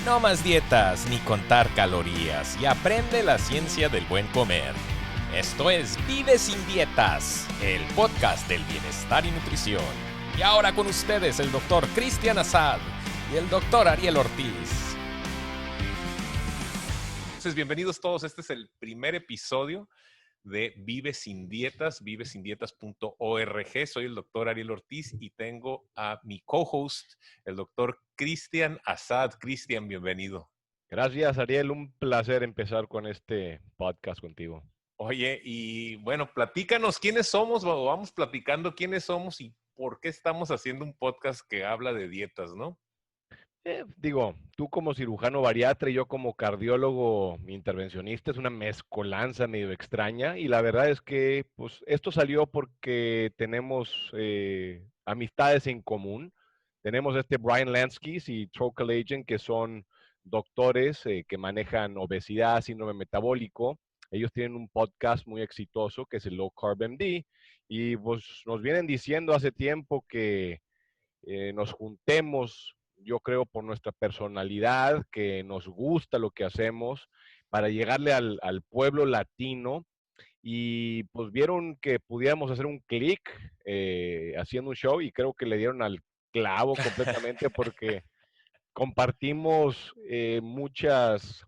No más dietas ni contar calorías y aprende la ciencia del buen comer. Esto es Vive sin Dietas, el podcast del bienestar y nutrición. Y ahora con ustedes el doctor Cristian Assad y el doctor Ariel Ortiz. Entonces, bienvenidos todos. Este es el primer episodio de Vive sin Dietas, vivesindietas.org. Soy el doctor Ariel Ortiz y tengo a mi co-host, el doctor Cristian Assad. Cristian, bienvenido. Gracias, Ariel. Un placer empezar con este podcast contigo. Oye, y bueno, platícanos quiénes somos, o vamos platicando quiénes somos y por qué estamos haciendo un podcast que habla de dietas, ¿no? Tú como cirujano bariatra y yo como cardiólogo intervencionista, es una mezcolanza medio extraña y la verdad es que pues, esto salió porque tenemos amistades en común. Tenemos Brian Lansky y Trocal Agent, que son doctores que manejan obesidad, síndrome metabólico. Ellos tienen un podcast muy exitoso que es el Low Carb MD y pues, nos vienen diciendo hace tiempo que nos juntemos, yo creo, por nuestra personalidad, que nos gusta lo que hacemos, para llegarle al pueblo latino. Y pues vieron que pudiéramos hacer un clic haciendo un show y creo que le dieron al clavo completamente porque compartimos muchas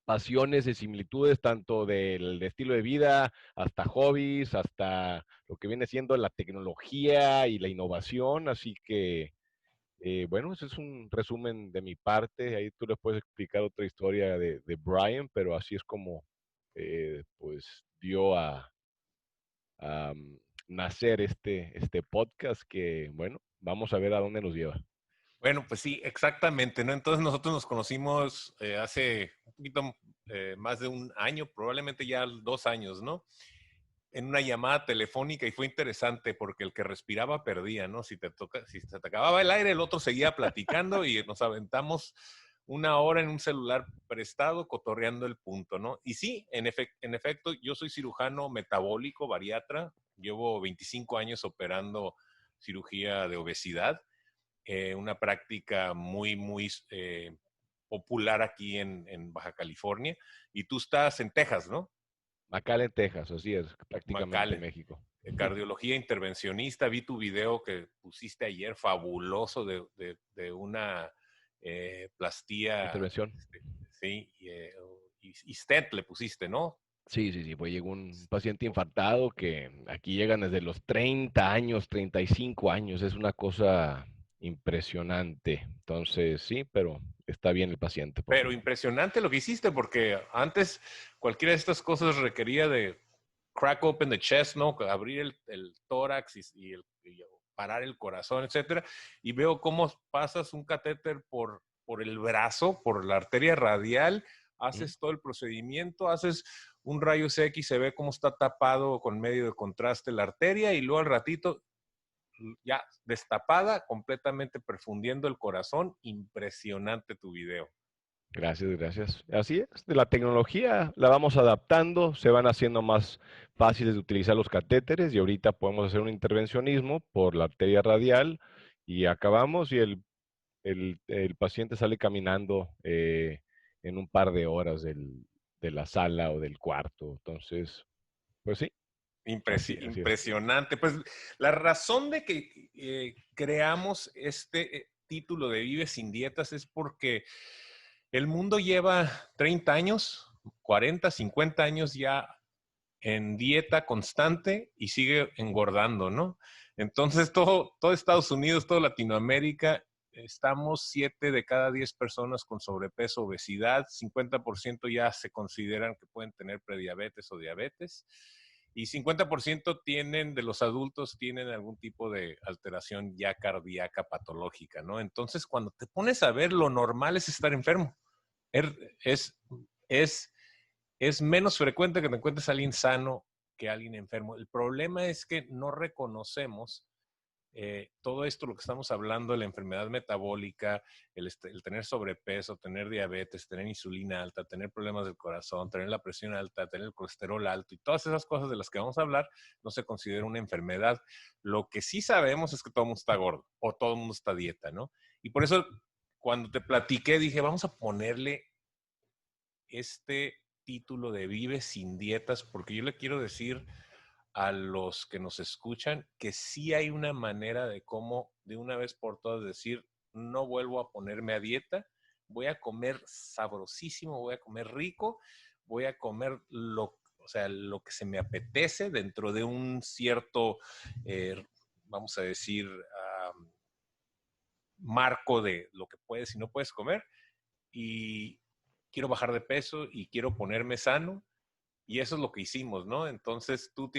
pasiones y similitudes, tanto del estilo de vida, hasta hobbies, hasta lo que viene siendo la tecnología y la innovación. Así que bueno, ese es un resumen de mi parte. Ahí tú les puedes explicar otra historia de Brian, pero así es como pues dio a nacer este podcast que, bueno, vamos a ver a dónde nos lleva. Bueno, pues sí, exactamente, ¿no? Entonces nosotros nos conocimos hace un poquito más de un año, probablemente ya 2 años, ¿no? En una llamada telefónica y fue interesante porque el que respiraba perdía, ¿no? Si se te acababa el aire, el otro seguía platicando y nos aventamos una hora en un celular prestado cotorreando el punto, ¿no? Y sí, en efecto, yo soy cirujano metabólico, bariatra, llevo 25 años operando cirugía de obesidad, una práctica muy popular aquí en Baja California, y tú estás en Texas, ¿no? McAllen, Texas, así es, prácticamente McAllen. México. Cardiología intervencionista. Vi tu video que pusiste ayer, fabuloso, de una plastía, Intervención. sí, y stent le pusiste, ¿no? Sí, sí, sí, pues llegó un paciente infartado que aquí llegan desde los 30 años, 35 años, es una cosa impresionante. Entonces, sí, pero está bien el paciente, por Pero fin. impresionante lo que hiciste, porque antes cualquiera de estas cosas requería de crack open the chest, ¿no? Abrir el tórax y parar el corazón, etcétera. Y veo cómo pasas un catéter por el brazo, por la arteria radial, ¿Mm? haces todo el procedimiento, haces un rayos X, se ve cómo está tapado con medio de contraste la arteria y luego al ratito ya destapada, completamente perfundiendo el corazón. Impresionante tu video. Gracias, gracias. Así es, de la tecnología la vamos adaptando, se van haciendo más fáciles de utilizar los catéteres y ahorita podemos hacer un intervencionismo por la arteria radial y acabamos y el paciente sale caminando en un par de horas de la sala o del cuarto. Entonces, pues sí, así es. Impresionante. Pues la razón de que creamos este título de Vive sin Dietas es porque el mundo lleva 30 años, 40, 50 años ya en dieta constante y sigue engordando, ¿no? Entonces todo Estados Unidos, toda Latinoamérica, estamos 7 de cada 10 personas con sobrepeso, obesidad, 50% ya se consideran que pueden tener prediabetes o diabetes y 50% de los adultos tienen algún tipo de alteración ya cardíaca patológica, ¿no? Entonces, cuando te pones a ver, lo normal es estar enfermo. Es, es, es menos frecuente que te encuentres a alguien sano que a alguien enfermo. El problema es que no reconocemos todo esto, lo que estamos hablando, de la enfermedad metabólica, el tener sobrepeso, tener diabetes, tener insulina alta, tener problemas del corazón, tener la presión alta, tener el colesterol alto y todas esas cosas de las que vamos a hablar, no se considera una enfermedad. Lo que sí sabemos es que todo el mundo está gordo o todo el mundo está a dieta, ¿no? Y por eso cuando te platiqué, dije, vamos a ponerle este título de Vive sin dietas, porque yo le quiero decir a los que nos escuchan que sí hay una manera de cómo de una vez por todas decir, no vuelvo a ponerme a dieta, voy a comer sabrosísimo, voy a comer rico, voy a comer o sea, lo que se me apetece dentro de un cierto, vamos a decir, marco de lo que puedes y no puedes comer. Y quiero bajar de peso y quiero ponerme sano. Y eso es lo que hicimos, ¿no? Entonces tú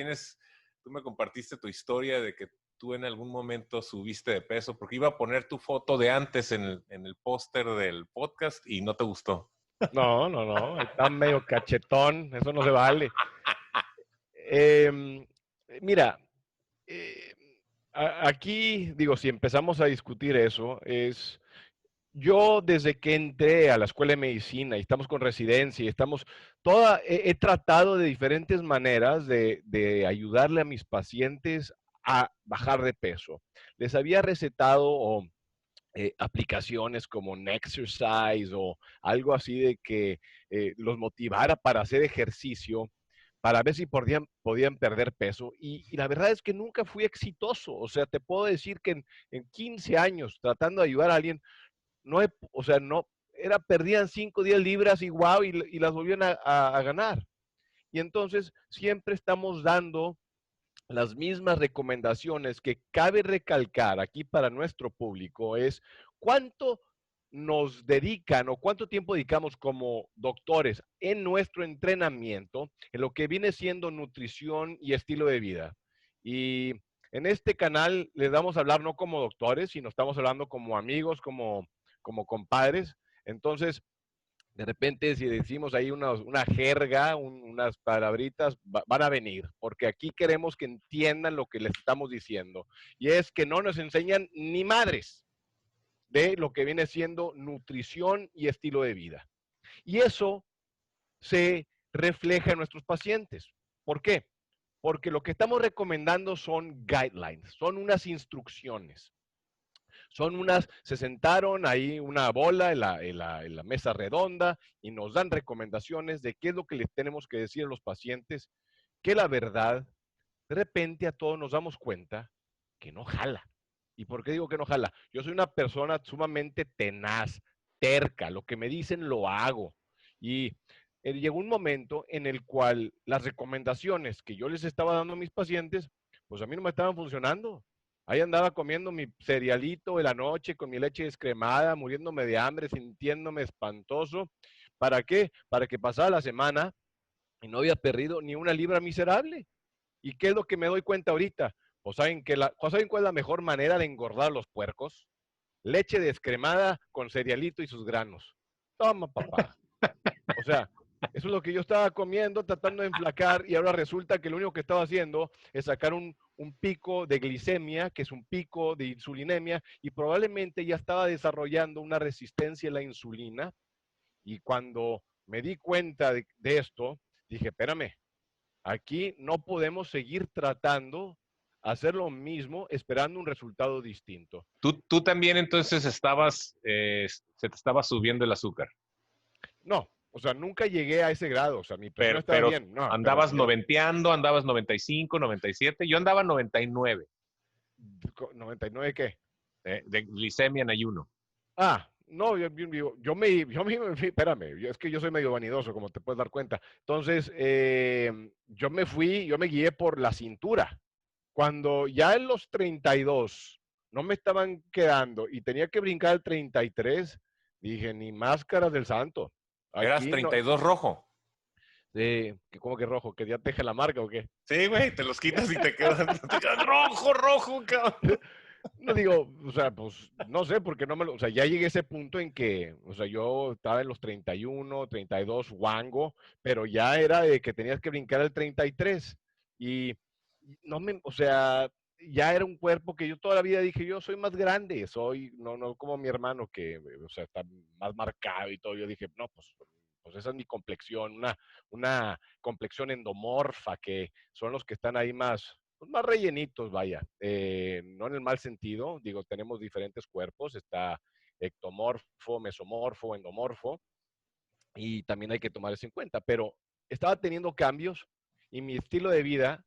me compartiste tu historia de que tú en algún momento subiste de peso, porque iba a poner tu foto de antes en el póster del podcast y no te gustó. No, no, no, está medio cachetón, eso no se vale. Mira, eh, aquí, digo, si empezamos a discutir eso, yo desde que entré a la escuela de medicina y estamos con residencia y he tratado de diferentes maneras de ayudarle a mis pacientes a bajar de peso. Les había recetado aplicaciones como Nexercise o algo así de que los motivara para hacer ejercicio, para ver si podían perder peso. Y la verdad es que nunca fui exitoso. O sea, te puedo decir que en 15 años tratando de ayudar a alguien, o sea, no, perdían 5 o 10 libras y wow, y las volvían a ganar. Y entonces siempre estamos dando las mismas recomendaciones. Que cabe recalcar aquí para nuestro público es cuánto nos dedican o cuánto tiempo dedicamos como doctores en nuestro entrenamiento en lo que viene siendo nutrición y estilo de vida. Y en este canal les damos a hablar no como doctores, sino estamos hablando como amigos, como compadres. Entonces, de repente, si decimos ahí una jerga, unas palabritas, van a venir, porque aquí queremos que entiendan lo que les estamos diciendo. Y es que no nos enseñan ni madres de lo que viene siendo nutrición y estilo de vida. Y eso se refleja en nuestros pacientes. ¿Por qué? Porque lo que estamos recomendando son guidelines, son unas instrucciones. Se sentaron ahí una bola en la mesa redonda y nos dan recomendaciones de qué es lo que les tenemos que decir a los pacientes, que la verdad, de repente a todos nos damos cuenta que no jala. ¿Y por qué digo que no jala? Yo soy una persona sumamente tenaz, terca, lo que me dicen lo hago. Y llegó un momento en el cual las recomendaciones que yo les estaba dando a mis pacientes, pues a mí no me estaban funcionando. Ahí andaba comiendo mi cerealito de la noche con mi leche descremada, muriéndome de hambre, sintiéndome espantoso. ¿Para qué? Para que pasara la semana y no había perdido ni una libra miserable. ¿Y qué es lo que me doy cuenta ahorita? Pues ¿saben cuál es la mejor manera de engordar a los puercos? Leche descremada con cerealito y sus granos. Toma, papá. O sea, eso es lo que yo estaba comiendo, tratando de enflacar, y ahora resulta que lo único que estaba haciendo es sacar un pico de glicemia, que es un pico de insulinemia, y probablemente ya estaba desarrollando una resistencia a la insulina. Y cuando me di cuenta de esto, dije, espérame, aquí no podemos seguir tratando hacer lo mismo esperando un resultado distinto. Tú también entonces se te estaba subiendo el azúcar. No, o sea, nunca llegué a ese grado, o sea, mi presión estaba Pero bien, no, pero andabas si yo, noventeando, andabas 95, 97. Yo andaba 99 ¿99 qué? de glicemia en ayuno. No, espérame, es que yo soy medio vanidoso, como te puedes dar cuenta. Entonces, yo me guié por la cintura. Cuando ya en los 32 no me estaban quedando y tenía que brincar al 33, dije, ni máscaras del santo. Eras Aquí no, 32 rojo. ¿cómo que rojo? ¿Que ya te deje la marca o qué? Sí, güey, te los quitas y te quedas rojo, rojo, cabrón. No digo, o sea, pues no sé, porque o sea, ya llegué a ese punto en que, o sea, yo estaba en los 31, 32, guango, pero ya era de que tenías que brincar al 33 y o sea, ya era un cuerpo que yo toda la vida dije, yo soy más grande, no como mi hermano que, o sea, está más marcado y todo. Yo dije, no, pues esa es mi complexión, una complexión endomorfa, que son los que están ahí más rellenitos, vaya, no en el mal sentido, digo, tenemos diferentes cuerpos, está ectomorfo, mesomorfo, endomorfo, y también hay que tomar eso en cuenta. Pero estaba teniendo cambios y mi estilo de vida,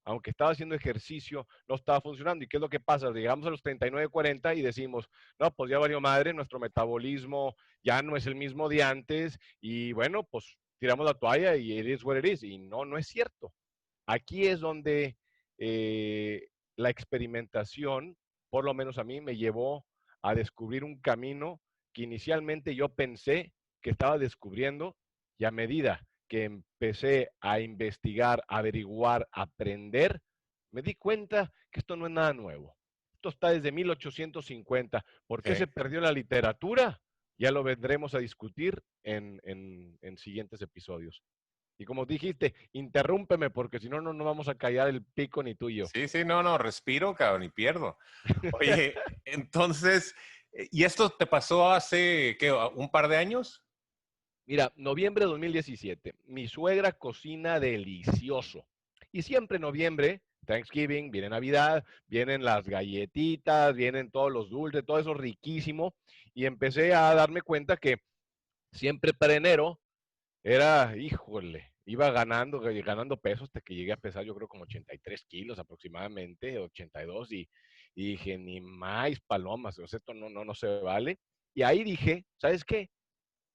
aunque estaba haciendo ejercicio, no estaba funcionando. ¿Y qué es lo que pasa? Llegamos a los 39, 40 y decimos, no, pues ya valió madre, nuestro metabolismo ya no es el mismo de antes y bueno, pues tiramos la toalla y it is what it is. Y no, no es cierto. Aquí es donde la experimentación, por lo menos a mí, me llevó a descubrir un camino que inicialmente yo pensé que estaba descubriendo y a medida que empecé a investigar, averiguar, aprender, me di cuenta que esto no es nada nuevo. Esto está desde 1850. ¿Por qué se Sí. perdió la literatura? Ya lo vendremos a discutir en siguientes episodios. Y como dijiste, interrúmpeme porque si no, no vamos a callar el pico ni tú y yo. Sí, sí, no, respiro, cabrón, y pierdo. Oye, entonces, ¿y esto te pasó hace, qué, un par de años? Mira, noviembre de 2017, mi suegra cocina delicioso. Y siempre en noviembre, Thanksgiving, viene Navidad, vienen las galletitas, vienen todos los dulces, todo eso riquísimo. Y empecé a darme cuenta que siempre para enero era, híjole, iba ganando pesos hasta que llegué a pesar yo creo como 83 kilos aproximadamente, 82, y dije, ni más palomas, o sea, esto no se vale. Y ahí dije, ¿sabes qué?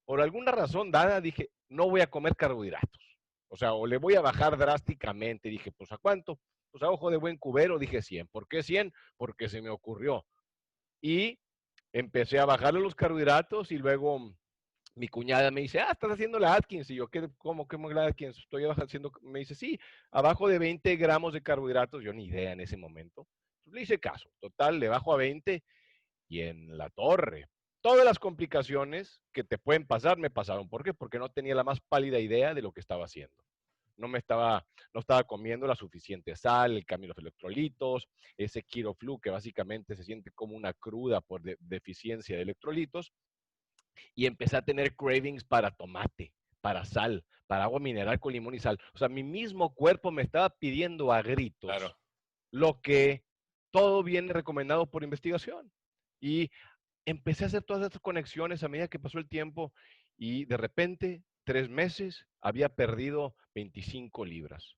Por alguna razón dada, dije, no voy a comer carbohidratos. O sea, o le voy a bajar drásticamente. Dije, pues ¿a cuánto? Pues a ojo de buen cubero, dije 100. ¿Por qué 100? Porque se me ocurrió. Y empecé a bajarle los carbohidratos y luego mi cuñada me dice, estás haciendo la Atkins. Y yo, ¿cómo la Atkins? Estoy haciendo, me dice, sí, abajo de 20 gramos de carbohidratos. Yo ni idea en ese momento. Entonces, le hice caso. Total, le bajo a 20 y en la torre. Todas las complicaciones que te pueden pasar me pasaron. ¿Por qué? Porque no tenía la más pálida idea de lo que estaba haciendo. No estaba comiendo la suficiente sal, el cambio de los electrolitos, ese Keto Flu que básicamente se siente como una cruda por deficiencia de electrolitos, y empecé a tener cravings para tomate, para sal, para agua mineral con limón y sal. O sea, mi mismo cuerpo me estaba pidiendo a gritos Claro. lo que todo viene recomendado por investigación. Y empecé a hacer todas estas conexiones a medida que pasó el tiempo y de repente, 3 meses, había perdido 25 libras.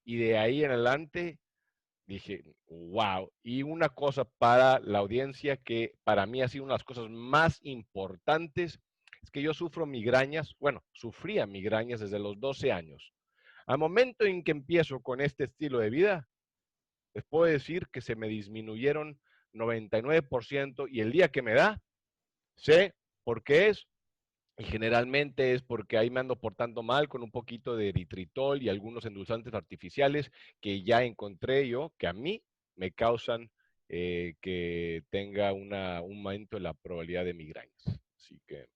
Y de ahí en adelante dije, wow. Y una cosa para la audiencia que para mí ha sido una de las cosas más importantes es que yo sufro migrañas, bueno, sufría migrañas desde los 12 años. Al momento en que empiezo con este estilo de vida, les puedo decir que se me disminuyeron 99% y el día que me da, sé por qué es, y generalmente es porque ahí me ando portando mal con un poquito de eritritol y algunos endulzantes artificiales que ya encontré yo que a mí me causan que tenga un aumento en la probabilidad de migrañas. Así que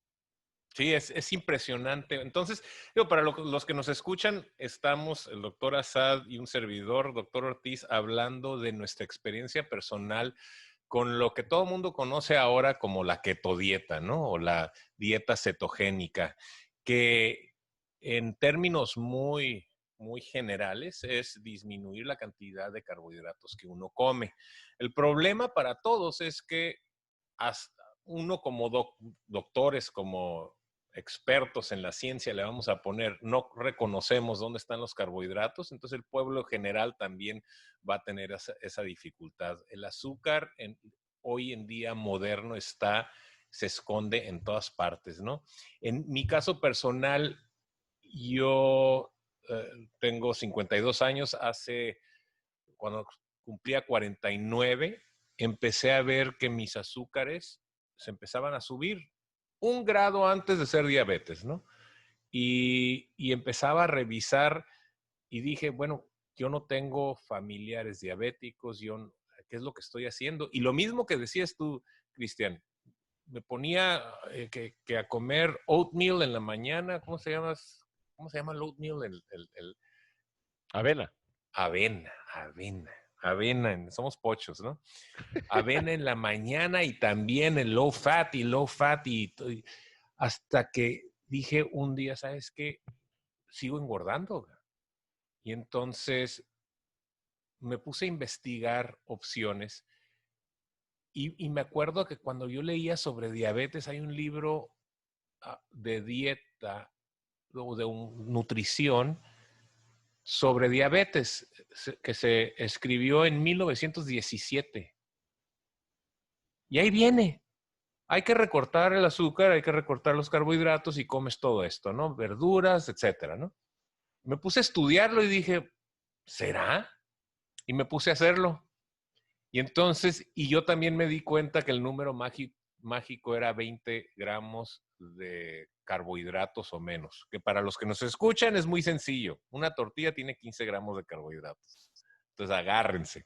Sí, es impresionante. Entonces, digo, para los que nos escuchan, estamos el doctor Asad y un servidor, doctor Ortiz, hablando de nuestra experiencia personal con lo que todo el mundo conoce ahora como la keto dieta, ¿no? O la dieta cetogénica, que en términos muy generales es disminuir la cantidad de carbohidratos que uno come. El problema para todos es que hasta uno como doctores, como expertos en la ciencia, le vamos a poner, no reconocemos dónde están los carbohidratos, entonces el pueblo general también va a tener esa dificultad. El azúcar hoy en día moderno se esconde en todas partes, ¿no? En mi caso personal, yo tengo 52 años, cuando cumplía 49, empecé a ver que mis azúcares se empezaban a subir 1 grado antes de ser diabetes, ¿no? Y empezaba a revisar y dije, bueno, yo no tengo familiares diabéticos, ¿qué es lo que estoy haciendo? Y lo mismo que decías tú, Cristian, me ponía que a comer oatmeal en la mañana, ¿cómo se llama el oatmeal? avena. Avena, somos pochos, ¿no? Avena en la mañana y también el low fat y hasta que dije un día, ¿sabes qué? Sigo engordando. Y entonces me puse a investigar opciones Y me acuerdo que cuando yo leía sobre diabetes, hay un libro de dieta o de nutrición sobre diabetes que se escribió en 1917. Y ahí viene. Hay que recortar el azúcar, hay que recortar los carbohidratos y comes todo esto, ¿no? Verduras, etcétera, ¿no? Me puse a estudiarlo y dije, ¿será? Y me puse a hacerlo. Y entonces, y yo también me di cuenta que el número mágico era 20 gramos de carbohidratos o menos, que para los que nos escuchan es muy sencillo. Una tortilla tiene 15 gramos de carbohidratos. Entonces, agárrense.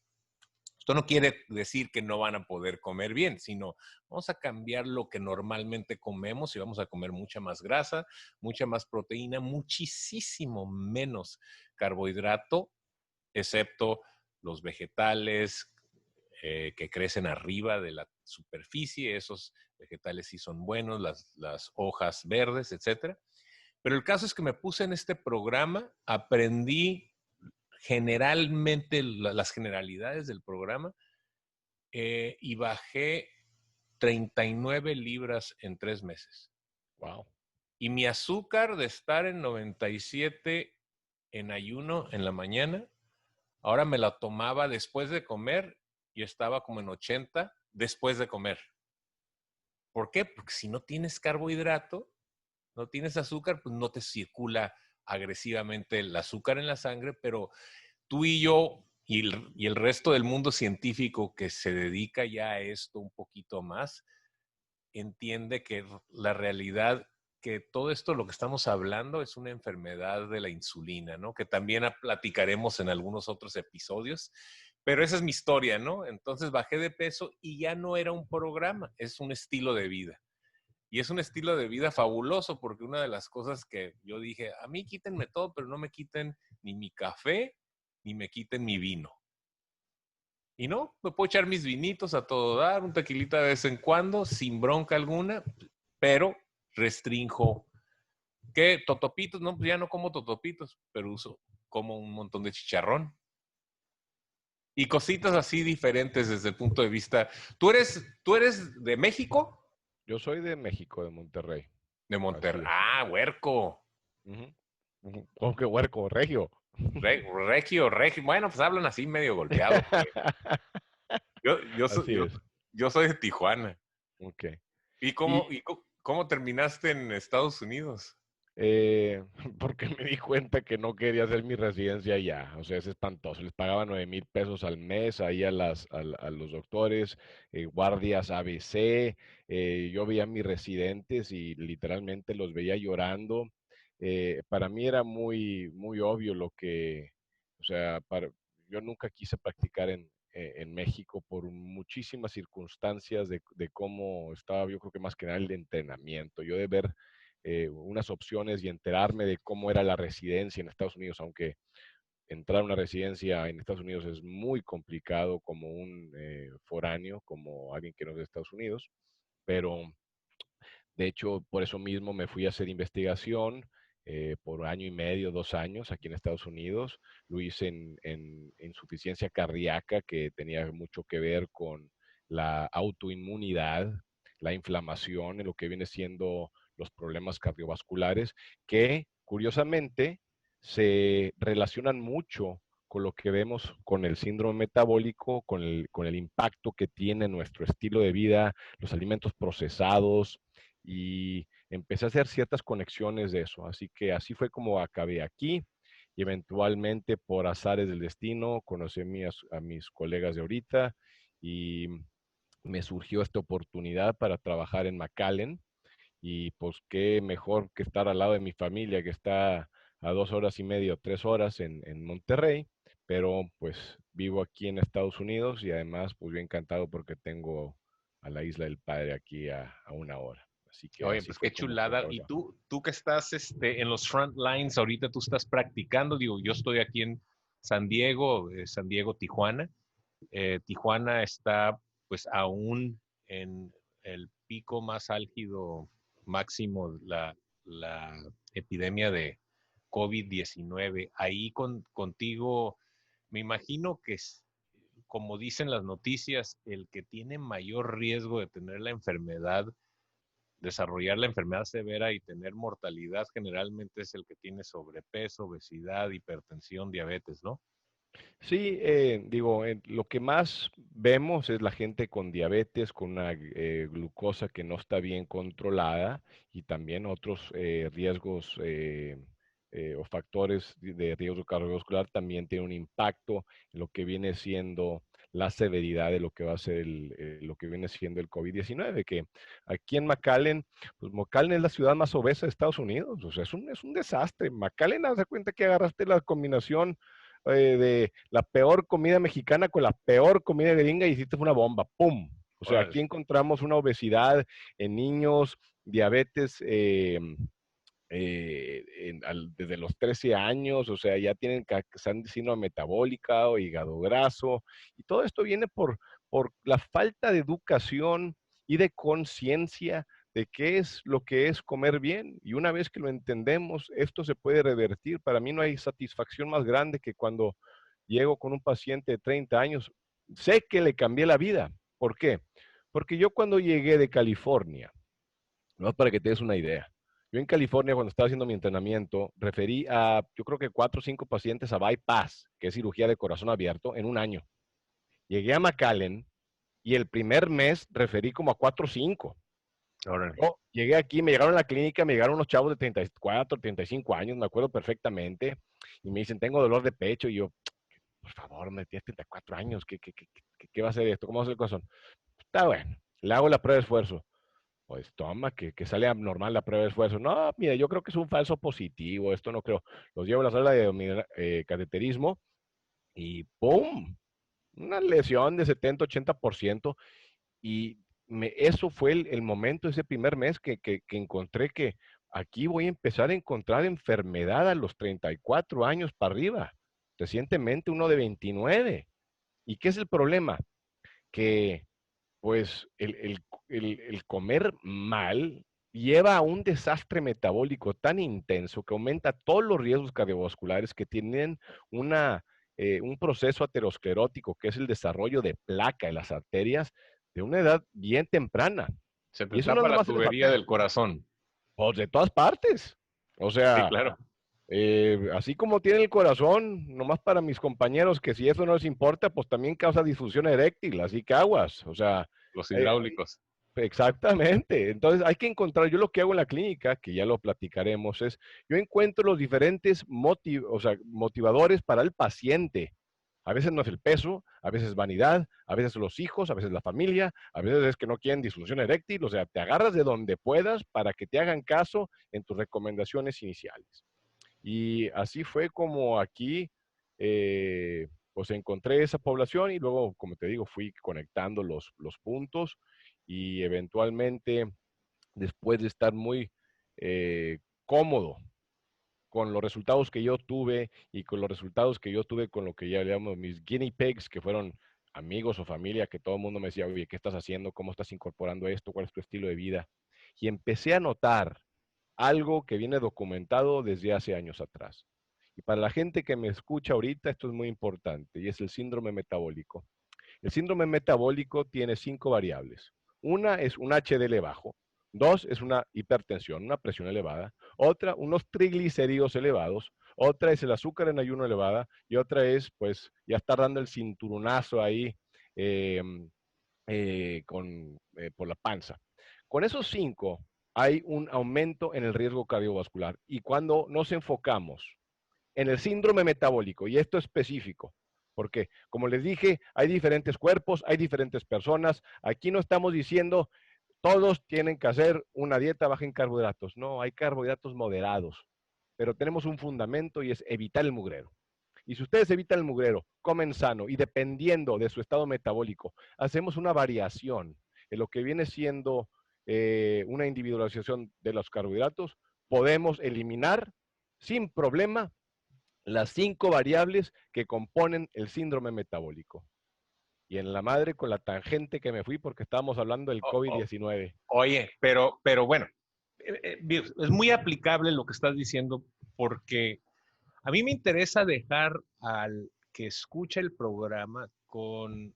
Esto no quiere decir que no van a poder comer bien, sino vamos a cambiar lo que normalmente comemos y vamos a comer mucha más grasa, mucha más proteína, muchísimo menos carbohidrato, excepto los vegetales que crecen arriba de la superficie. Esos vegetales sí son buenos, las hojas verdes, etcétera. Pero el caso es que me puse en este programa, aprendí generalmente las generalidades del programa y bajé 39 libras en 3 meses. Wow. Y mi azúcar de estar en 97 en ayuno en la mañana, ahora me la tomaba después de comer y estaba como en 80 después de comer. ¿Por qué? Porque si no tienes carbohidrato, no tienes azúcar, pues no te circula agresivamente el azúcar en la sangre, pero tú y yo y el resto del mundo científico que se dedica ya a esto un poquito más, entiende que la realidad, que todo esto lo que estamos hablando es una enfermedad de la insulina, ¿no? Que también platicaremos en algunos otros episodios, pero esa es mi historia, ¿no? Entonces bajé de peso y ya no era un programa, es un estilo de vida. Y es un estilo de vida fabuloso porque una de las cosas que yo dije, a mí quítenme todo, pero no me quiten ni mi café, ni me quiten mi vino. Y no, me puedo echar mis vinitos a todo dar, un tequilita de vez en cuando, sin bronca alguna, pero restrinjo. ¿Qué? ¿Totopitos? No, pues ya no como totopitos, pero como un montón de chicharrón. Y cositas así diferentes desde el punto de vista. ¿Tú eres de México? Yo soy de México, de Monterrey. De Así Monterrey. es. Ah, huerco. Ujú. ¿Cómo que huerco? Regio. Regio. Bueno, pues hablan así medio golpeado. Yo, yo, soy, Así yo, es. yo soy de Tijuana. Ok. ¿Y Y cómo terminaste en Estados Unidos? porque me di cuenta que no quería hacer mi residencia allá. O sea, es espantoso. Les pagaba 9,000 pesos al mes ahí a los doctores, guardias ABC. Yo veía a mis residentes y literalmente los veía llorando. Para mí era muy, muy obvio o sea, yo nunca quise practicar en México por muchísimas circunstancias de cómo estaba, yo creo que más que nada el entrenamiento. Yo de ver unas opciones y enterarme de cómo era la residencia en Estados Unidos, aunque entrar a una residencia en Estados Unidos es muy complicado como un foráneo, como alguien que no es de Estados Unidos, pero de hecho por eso mismo me fui a hacer investigación por 1 año y medio, 2 años aquí en Estados Unidos. Lo hice en insuficiencia cardíaca, que tenía mucho que ver con la autoinmunidad, la inflamación, en lo que viene siendo los problemas cardiovasculares, que curiosamente se relacionan mucho con lo que vemos con el síndrome metabólico, con el impacto que tiene nuestro estilo de vida, los alimentos procesados, y empecé a hacer ciertas conexiones de eso. Así que así fue como acabé aquí y eventualmente por azares del destino conocí a mis colegas de ahorita y me surgió esta oportunidad para trabajar en McAllen, y pues qué mejor que estar al lado de mi familia, que está a 2 horas y media o 3 horas en Monterrey, pero pues vivo aquí en Estados Unidos y además pues bien encantado porque tengo a la Isla del Padre aquí a 1 hora. Así que Oye, así pues fue qué como fue chulada. todo. Y tú que estás en los front lines, ahorita tú estás practicando. Digo, yo estoy aquí en San Diego, Tijuana. Tijuana está pues aún en el pico más álgido máximo, la epidemia de COVID-19. Ahí contigo, me imagino que como dicen las noticias, el que tiene mayor riesgo de tener la enfermedad, desarrollar la enfermedad severa y tener mortalidad generalmente es el que tiene sobrepeso, obesidad, hipertensión, diabetes, ¿no? Sí, digo, lo que más vemos es la gente con diabetes, con una glucosa que no está bien controlada y también otros riesgos o factores de riesgo cardiovascular también tienen un impacto en lo que viene siendo la severidad de lo que va a ser lo que viene siendo el COVID-19, que aquí en McAllen, pues McAllen es la ciudad más obesa de Estados Unidos, o sea, es un desastre. McAllen, haz de cuenta que agarraste la combinación de la peor comida mexicana con la peor comida gringa y hiciste una bomba, ¡pum! O sea, Órale. aquí encontramos una obesidad en niños, diabetes desde los 13 años, o sea, ya tienen síndrome metabólica o hígado graso, y todo esto viene por la falta de educación y de conciencia de qué es lo que es comer bien. Y una vez que lo entendemos, esto se puede revertir. Para mí no hay satisfacción más grande que cuando llego con un paciente de 30 años, sé que le cambié la vida. ¿Por qué? Porque yo cuando llegué de California, no para que te des una idea, yo en California cuando estaba haciendo mi entrenamiento, referí a, yo creo que 4 o 5 pacientes a bypass, que es cirugía de corazón abierto, en un año. Llegué a McAllen y el primer mes referí como a 4 o 5. Órale. Yo llegué aquí, me llegaron a la clínica, me llegaron unos chavos de 34, 35 años, me acuerdo perfectamente, y me dicen, tengo dolor de pecho, y yo, por favor, me tienes 34 años, ¿qué va a ser esto? ¿Cómo va a ser el corazón? Está bueno, le hago la prueba de esfuerzo. Pues toma, que sale abnormal la prueba de esfuerzo. No, mira, yo creo que es un falso positivo, esto no creo. Los llevo a la sala de cateterismo y ¡pum! Una lesión de 70-80%. Y eso fue el momento, ese primer mes que encontré que aquí voy a empezar a encontrar enfermedad a los 34 años para arriba. Recientemente uno de 29. ¿Y qué es el problema? Que pues el comer mal lleva a un desastre metabólico tan intenso que aumenta todos los riesgos cardiovasculares que tienen un proceso aterosclerótico, que es el desarrollo de placa en las arterias de una edad bien temprana. Se Y te eso no tapa es la nomás en tubería esa, del corazón. pues de todas partes. O Sí, sea, claro. así como tiene el corazón, nomás para mis compañeros, que si eso no les importa, pues también causa disfunción eréctil, así que aguas. O sea, Los eh, hidráulicos. exactamente. Entonces hay que encontrar, yo lo que hago en la clínica, que ya lo platicaremos, es yo encuentro los diferentes o sea, motivadores para el paciente. A veces no es el peso, a veces es vanidad, a veces los hijos, a veces la familia, a veces es que no quieren disfunción eréctil. O sea, te agarras de donde puedas para que te hagan caso en tus recomendaciones iniciales. Y así fue como aquí, pues encontré esa población y luego, como te digo, fui conectando los puntos y eventualmente, después de estar muy cómodo con los resultados que yo tuve y con los resultados que yo tuve con lo que ya llamamos mis guinea pigs, que fueron amigos o familia, que todo el mundo me decía, oye, ¿qué estás haciendo? ¿Cómo estás incorporando esto? ¿Cuál es tu estilo de vida? Y empecé a notar algo que viene documentado desde hace años atrás. Y para la gente que me escucha ahorita, esto es muy importante y es el síndrome metabólico. El síndrome metabólico tiene 5 variables. Una es un HDL bajo. Dos es una hipertensión, una presión elevada. Otra, unos triglicéridos elevados. Otra es el azúcar en ayuno elevada. Y otra es, pues, ya está dando el cinturonazo ahí eh, por la panza. Con esos 5 hay un aumento en el riesgo cardiovascular. Y cuando nos enfocamos en el síndrome metabólico, y esto es específico, porque como les dije, hay diferentes cuerpos, hay diferentes personas. Aquí no estamos diciendo todos tienen que hacer una dieta baja en carbohidratos. No, hay carbohidratos moderados, pero tenemos un fundamento y es evitar el mugrero. Y si ustedes evitan el mugrero, comen sano y dependiendo de su estado metabólico, hacemos una variación en lo que viene siendo una individualización de los carbohidratos, podemos eliminar sin problema las 5 variables que componen el síndrome metabólico. Y en la madre con la tangente que me fui porque estábamos hablando del O- o- COVID-19. Oye, pero bueno, es muy aplicable lo que estás diciendo porque a mí me interesa dejar al que escucha el programa con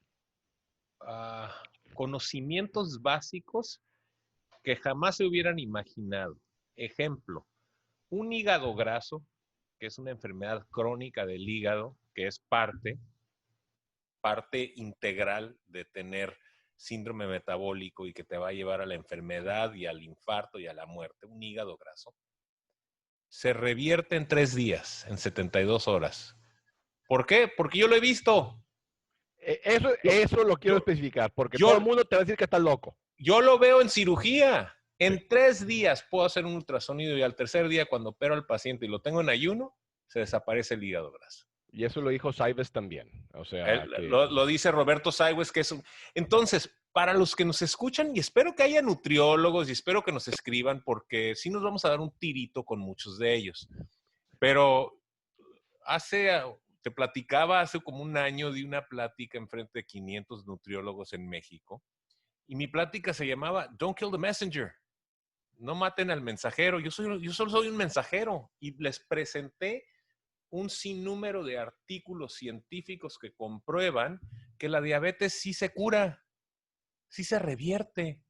conocimientos básicos que jamás se hubieran imaginado. Ejemplo, un hígado graso, que es una enfermedad crónica del hígado, que es parte integral de tener síndrome metabólico y que te va a llevar a la enfermedad y al infarto y a la muerte, un hígado graso, se revierte en 3 días, en 72 horas. ¿Por qué? Porque yo lo he visto. Eso lo quiero especificar, porque todo el mundo te va a decir que estás loco. Yo lo veo en cirugía. En 3 días puedo hacer un ultrasonido y al tercer día, cuando opero al paciente y lo tengo en ayuno, se desaparece el hígado graso. Y eso lo dijo Saibes también. O sea, lo dice Roberto Saibes, que es un... Entonces, para los que nos escuchan, y espero que haya nutriólogos y espero que nos escriban, porque sí nos vamos a dar un tirito con muchos de ellos. Pero te platicaba hace como un año, di una plática enfrente de 500 nutriólogos en México. Y mi plática se llamaba Don't Kill the Messenger. No maten al mensajero. Yo solo soy un mensajero. Y les presenté un sinnúmero de artículos científicos que comprueban que la diabetes sí se cura, sí se revierte.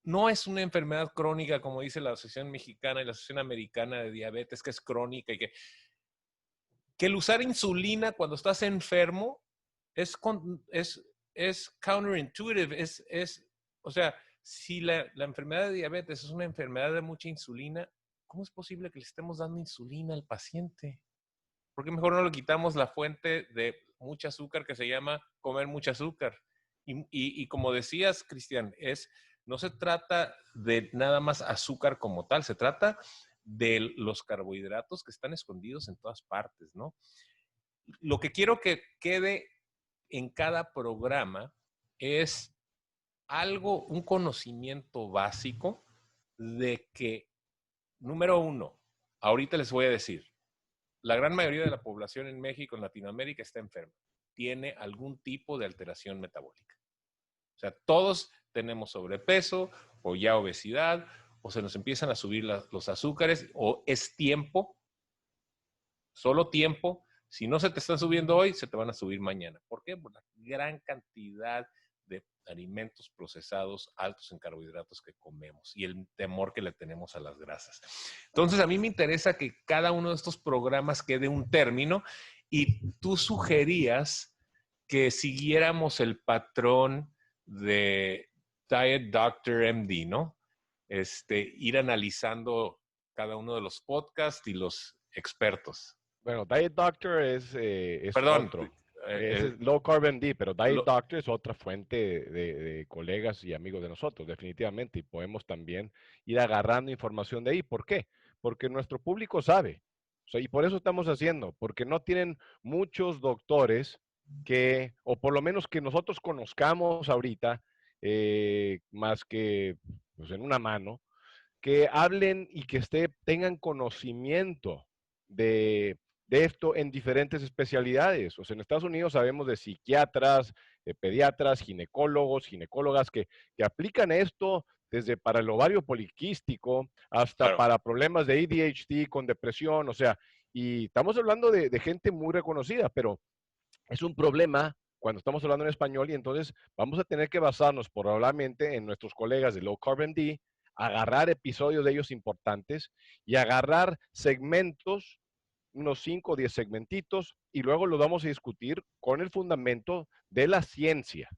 No es una enfermedad crónica, como dice la Asociación Mexicana y la Asociación Americana de Diabetes, que es crónica y que el usar insulina cuando estás enfermo es counterintuitive, o sea, si la enfermedad de diabetes es una enfermedad de mucha insulina, ¿cómo es posible que le estemos dando insulina al paciente? ¿Por qué mejor no le quitamos la fuente de mucho azúcar que se llama comer mucho azúcar? Y como decías, Cristian, no se trata de nada más azúcar como tal, se trata de los carbohidratos que están escondidos en todas partes, ¿no? Lo que quiero que quede en cada programa es un conocimiento básico de que, número uno, ahorita les voy a decir, la gran mayoría de la población en México, en Latinoamérica, está enferma. Tiene algún tipo de alteración metabólica. O sea, todos tenemos sobrepeso o ya obesidad, o se nos empiezan a subir los azúcares, o es tiempo, solo tiempo. Si no se te están subiendo hoy, se te van a subir mañana. ¿Por qué? Por la gran cantidad de alimentos procesados altos en carbohidratos que comemos y el temor que le tenemos a las grasas. Entonces, a mí me interesa que cada uno de estos programas quede un término y tú sugerías que siguiéramos el patrón de Diet Doctor MD, ¿no? Ir analizando cada uno de los podcasts y los expertos. Bueno, Diet Doctor es Perdón, otro. Es Low Carb MD, pero Diet Doctor es otra fuente de colegas y amigos de nosotros, definitivamente. Y podemos también ir agarrando información de ahí. ¿Por qué? Porque nuestro público sabe. O sea, y por eso estamos haciendo, porque no tienen muchos doctores que, o por lo menos que nosotros conozcamos ahorita, más que pues, en una mano, que hablen y que tengan conocimiento de esto en diferentes especialidades. O sea, en Estados Unidos sabemos de psiquiatras, de pediatras, ginecólogos, ginecólogas que aplican esto desde para el ovario poliquístico hasta para problemas de ADHD con depresión. O sea, y estamos hablando de gente muy reconocida, pero es un problema cuando estamos hablando en español y entonces vamos a tener que basarnos probablemente en nuestros colegas de Low Carb MD, agarrar episodios de ellos importantes y agarrar segmentos, unos 5 o 10 segmentitos, y luego los vamos a discutir con el fundamento de la ciencia.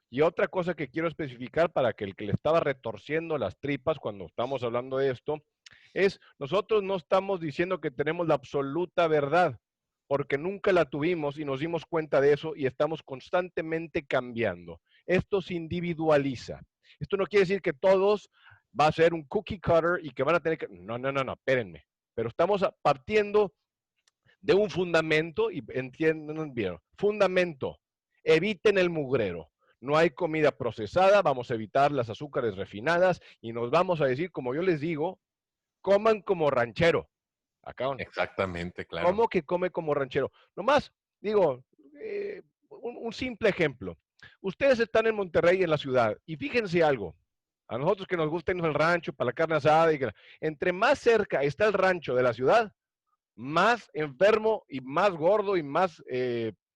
Y otra cosa que quiero especificar para que el que le estaba retorciendo las tripas cuando estamos hablando de esto, es nosotros no estamos diciendo que tenemos la absoluta verdad, porque nunca la tuvimos y nos dimos cuenta de eso y estamos constantemente cambiando. Esto se individualiza. Esto no quiere decir que todos va a ser un cookie cutter y que van a tener que... No, espérenme. Pero estamos partiendo de un fundamento y entiendan bien. Fundamento. Eviten el mugrero. No hay comida procesada, vamos a evitar las azúcares refinadas y nos vamos a decir, como yo les digo, coman como ranchero. Acá, exactamente, claro. ¿Cómo que come como ranchero? Nomás, digo, un simple ejemplo. Ustedes están en Monterrey, en la ciudad, y fíjense algo. A nosotros que nos gusta irnos al rancho para la carne asada, entre más cerca está el rancho de la ciudad, más enfermo y más gordo y más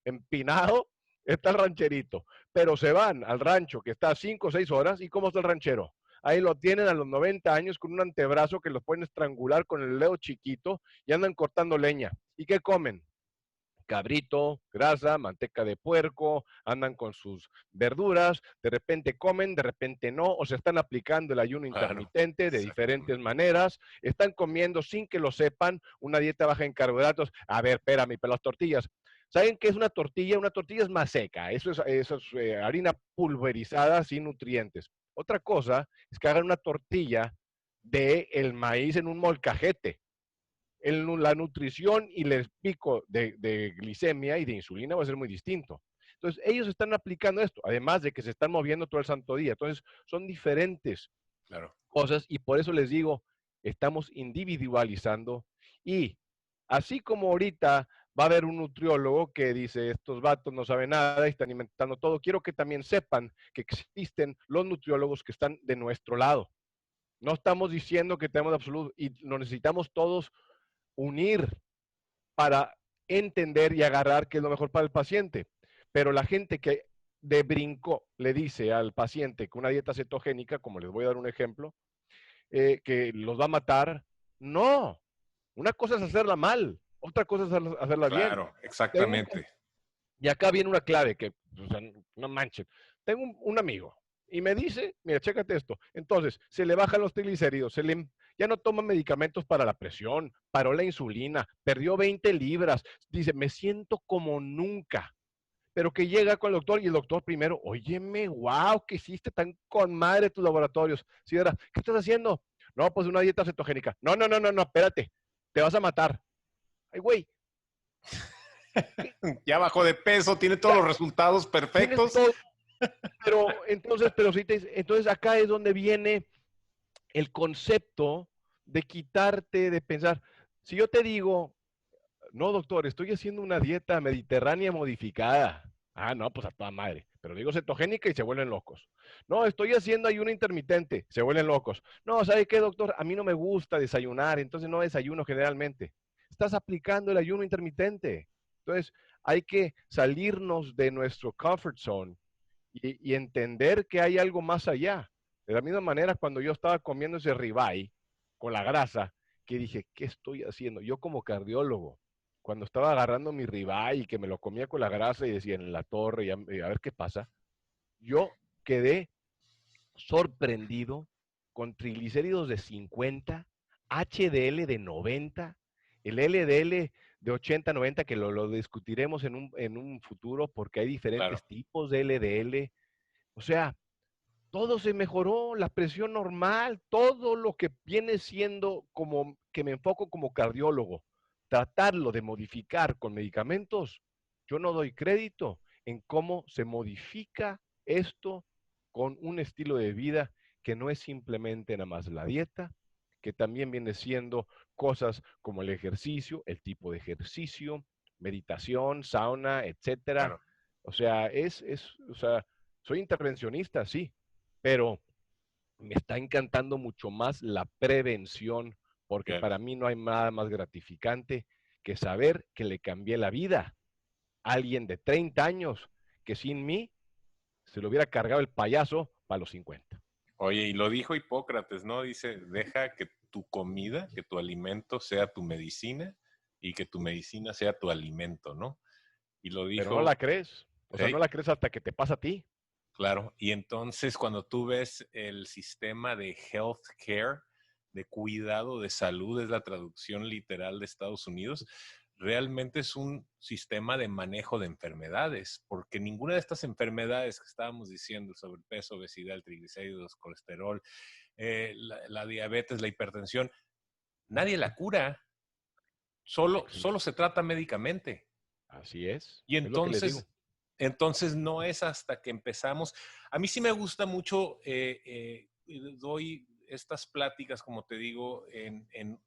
empinado está el rancherito, pero se van al rancho que está a 5 o 6 horas, ¿y cómo está el ranchero? Ahí lo tienen a los 90 años con un antebrazo que los pueden estrangular con el dedo chiquito y andan cortando leña. ¿Y qué comen? Cabrito, grasa, manteca de puerco, andan con sus verduras, de repente comen, de repente no, o se están aplicando el ayuno Claro, intermitente de diferentes exactamente. maneras, están comiendo sin que lo sepan, una dieta baja en carbohidratos. A ver, espérame, pero las tortillas. ¿Saben qué es una tortilla? Una tortilla es más seca, eso es harina pulverizada sin nutrientes. Otra cosa es que hagan una tortilla de el maíz en un molcajete. La nutrición y el pico de glicemia y de insulina va a ser muy distinto. Entonces, ellos están aplicando esto, además de que se están moviendo todo el santo día. Entonces, son diferentes Claro, cosas y por eso les digo, estamos individualizando y así como ahorita va a haber un nutriólogo que dice, estos vatos no saben nada y están inventando todo, quiero que también sepan que existen los nutriólogos que están de nuestro lado. No estamos diciendo que tenemos absoluto y lo necesitamos todos unir para entender y agarrar qué es lo mejor para el paciente. Pero la gente que de brinco le dice al paciente que una dieta cetogénica, como les voy a dar un ejemplo, que los va a matar, no. Una cosa es hacerla mal, otra cosa es hacerla bien. claro, Tengo exactamente. y acá viene una clave que, o sea, no manches. Tengo un amigo y me dice, mira, chécate esto. Entonces, se le bajan los triglicéridos, ya no toma medicamentos para la presión, paró la insulina, perdió 20 libras. Dice, me siento como nunca. Pero que llega con el doctor y el doctor primero, óyeme, wow, ¿qué hiciste tan con madre tus laboratorios? Sí, era, ¿qué estás haciendo? No, pues una dieta cetogénica. No, no, no, no, no, espérate, te vas a matar. Ay, güey, Ya bajó de peso, tiene todos ya los resultados tienes perfectos. todo. Pero sí entonces acá es donde viene el concepto de quitarte, de pensar. Si yo te digo, no, doctor, estoy haciendo una dieta mediterránea modificada. Ah, no, pues a toda madre. Pero digo cetogénica y se vuelven locos. No, estoy haciendo ayuno intermitente. Se vuelven locos. No, ¿sabe qué, doctor? A mí no me gusta desayunar, entonces no desayuno generalmente. Estás aplicando el ayuno intermitente. Entonces, hay que salirnos de nuestro comfort zone y entender que hay algo más allá. De la misma manera, cuando yo estaba comiendo ese ribeye con la grasa, que dije, ¿qué estoy haciendo? Yo como cardiólogo, cuando estaba agarrando mi ribeye y que me lo comía con la grasa y decía en la torre, a ver qué pasa, yo quedé sorprendido con triglicéridos de 50, HDL de 90, el LDL de 80, 90, que lo discutiremos en un futuro porque hay Claro, diferentes tipos de LDL. O sea, todo se mejoró, la presión normal, todo lo que viene siendo como que me enfoco como cardiólogo, tratarlo de modificar con medicamentos, yo no doy crédito en cómo se modifica esto con un estilo de vida que no es simplemente nada más la dieta, que también viene siendo cosas como el ejercicio, el tipo de ejercicio, meditación, sauna, etcétera. claro, O sea, o sea, soy intervencionista, sí, pero me está encantando mucho más la prevención, porque claro. para mí no hay nada más gratificante que saber que le cambié la vida a alguien de 30 años que sin mí se lo hubiera cargado el payaso para los 50. Oye, y lo dijo Hipócrates, ¿no? Dice, deja que tu comida, que tu alimento sea tu medicina y que tu medicina sea tu alimento, ¿no? Y lo Pero no la dijo, crees, o sea, no hey, la crees hasta que te pasa a ti. claro. Y entonces cuando tú ves el sistema de healthcare, de cuidado de salud, es la traducción literal de Estados Unidos, realmente es un sistema de manejo de enfermedades, porque ninguna de estas enfermedades que estábamos diciendo, el sobrepeso, obesidad, el triglicéridos, colesterol, la diabetes, la hipertensión, nadie la cura, solo se trata médicamente. Así Y es lo que les digo. entonces no es hasta que empezamos. A mí sí me gusta mucho, doy estas pláticas, como te digo, en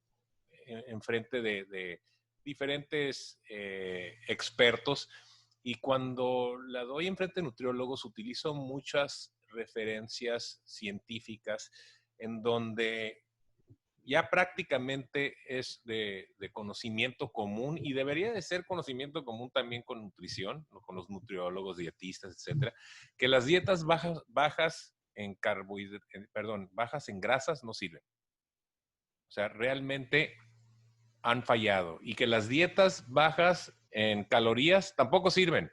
frente de diferentes expertos. Y cuando la doy en frente de nutriólogos, utilizo muchas referencias científicas en donde ya prácticamente es de conocimiento común y debería de ser conocimiento común también con nutrición, ¿no? Con los nutriólogos, dietistas, etcétera, que las dietas bajas en bajas en grasas no sirven. O sea, realmente han fallado y que las dietas bajas en calorías tampoco sirven.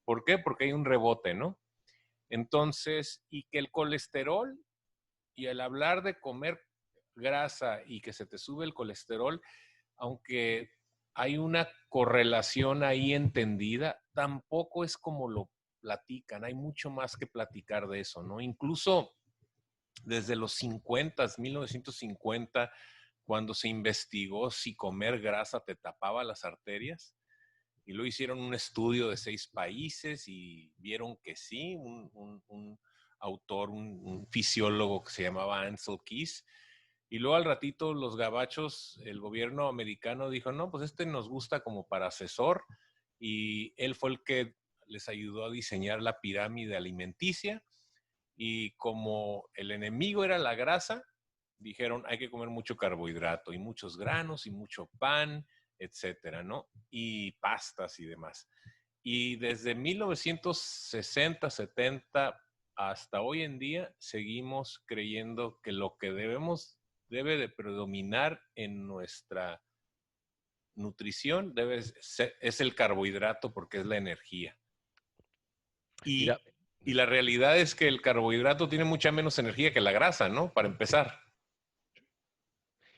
¿Por qué? Porque hay un rebote, ¿no? Entonces, y que el colesterol y el hablar de comer grasa y que se te sube el colesterol, aunque hay una correlación ahí entendida, tampoco es como lo platican. Hay mucho más que platicar de eso, ¿no? Incluso desde los 50, 1950, cuando se investigó si comer grasa te tapaba las arterias, y luego hicieron un estudio de 6 países y vieron que sí, un autor, un fisiólogo que se llamaba Ansel Keys, y luego al ratito los gabachos, el gobierno americano dijo, no, pues este nos gusta como para asesor, y él fue el que les ayudó a diseñar la pirámide alimenticia, y como el enemigo era la grasa, dijeron hay que comer mucho carbohidrato y muchos granos y mucho pan, etcétera, ¿no? Y pastas y demás. Y desde 1960, 70 hasta hoy en día seguimos creyendo que lo que debe de predominar en nuestra nutrición es el carbohidrato porque es la energía. Mira, Y la realidad es que el carbohidrato tiene mucha menos energía que la grasa, ¿no? Para empezar.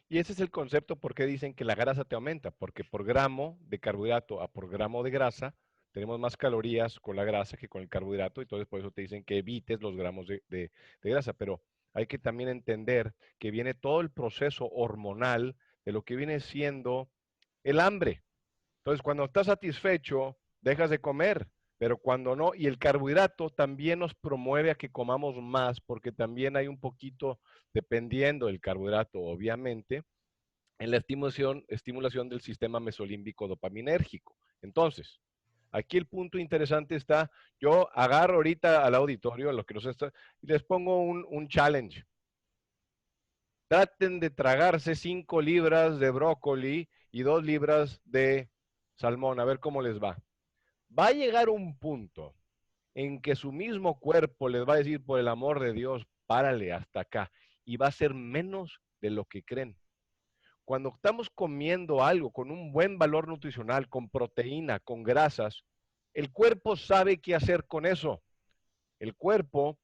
y ese es el concepto por qué dicen que la grasa te aumenta, porque por gramo de carbohidrato a por gramo de grasa, tenemos más calorías con la grasa que con el carbohidrato, y entonces por eso te dicen que evites los gramos de grasa, pero hay que también entender que viene todo el proceso hormonal de lo que viene siendo el hambre. Entonces, cuando estás satisfecho, dejas de comer, pero cuando no, y el carbohidrato también nos promueve a que comamos más, porque también hay un poquito, dependiendo del carbohidrato, obviamente, en la estimulación del sistema mesolímbico dopaminérgico. Entonces, aquí el punto interesante está, yo agarro ahorita al auditorio, a lo que nos está, y les pongo un challenge. Traten de tragarse 5 libras de brócoli y 2 libras de salmón, a ver cómo les va. Va a llegar un punto en que su mismo cuerpo les va a decir, por el amor de Dios, párale hasta acá, y va a ser menos de lo que creen. Cuando estamos comiendo algo con un buen valor nutricional, con proteína, con grasas, el cuerpo sabe qué hacer con eso. El cuerpo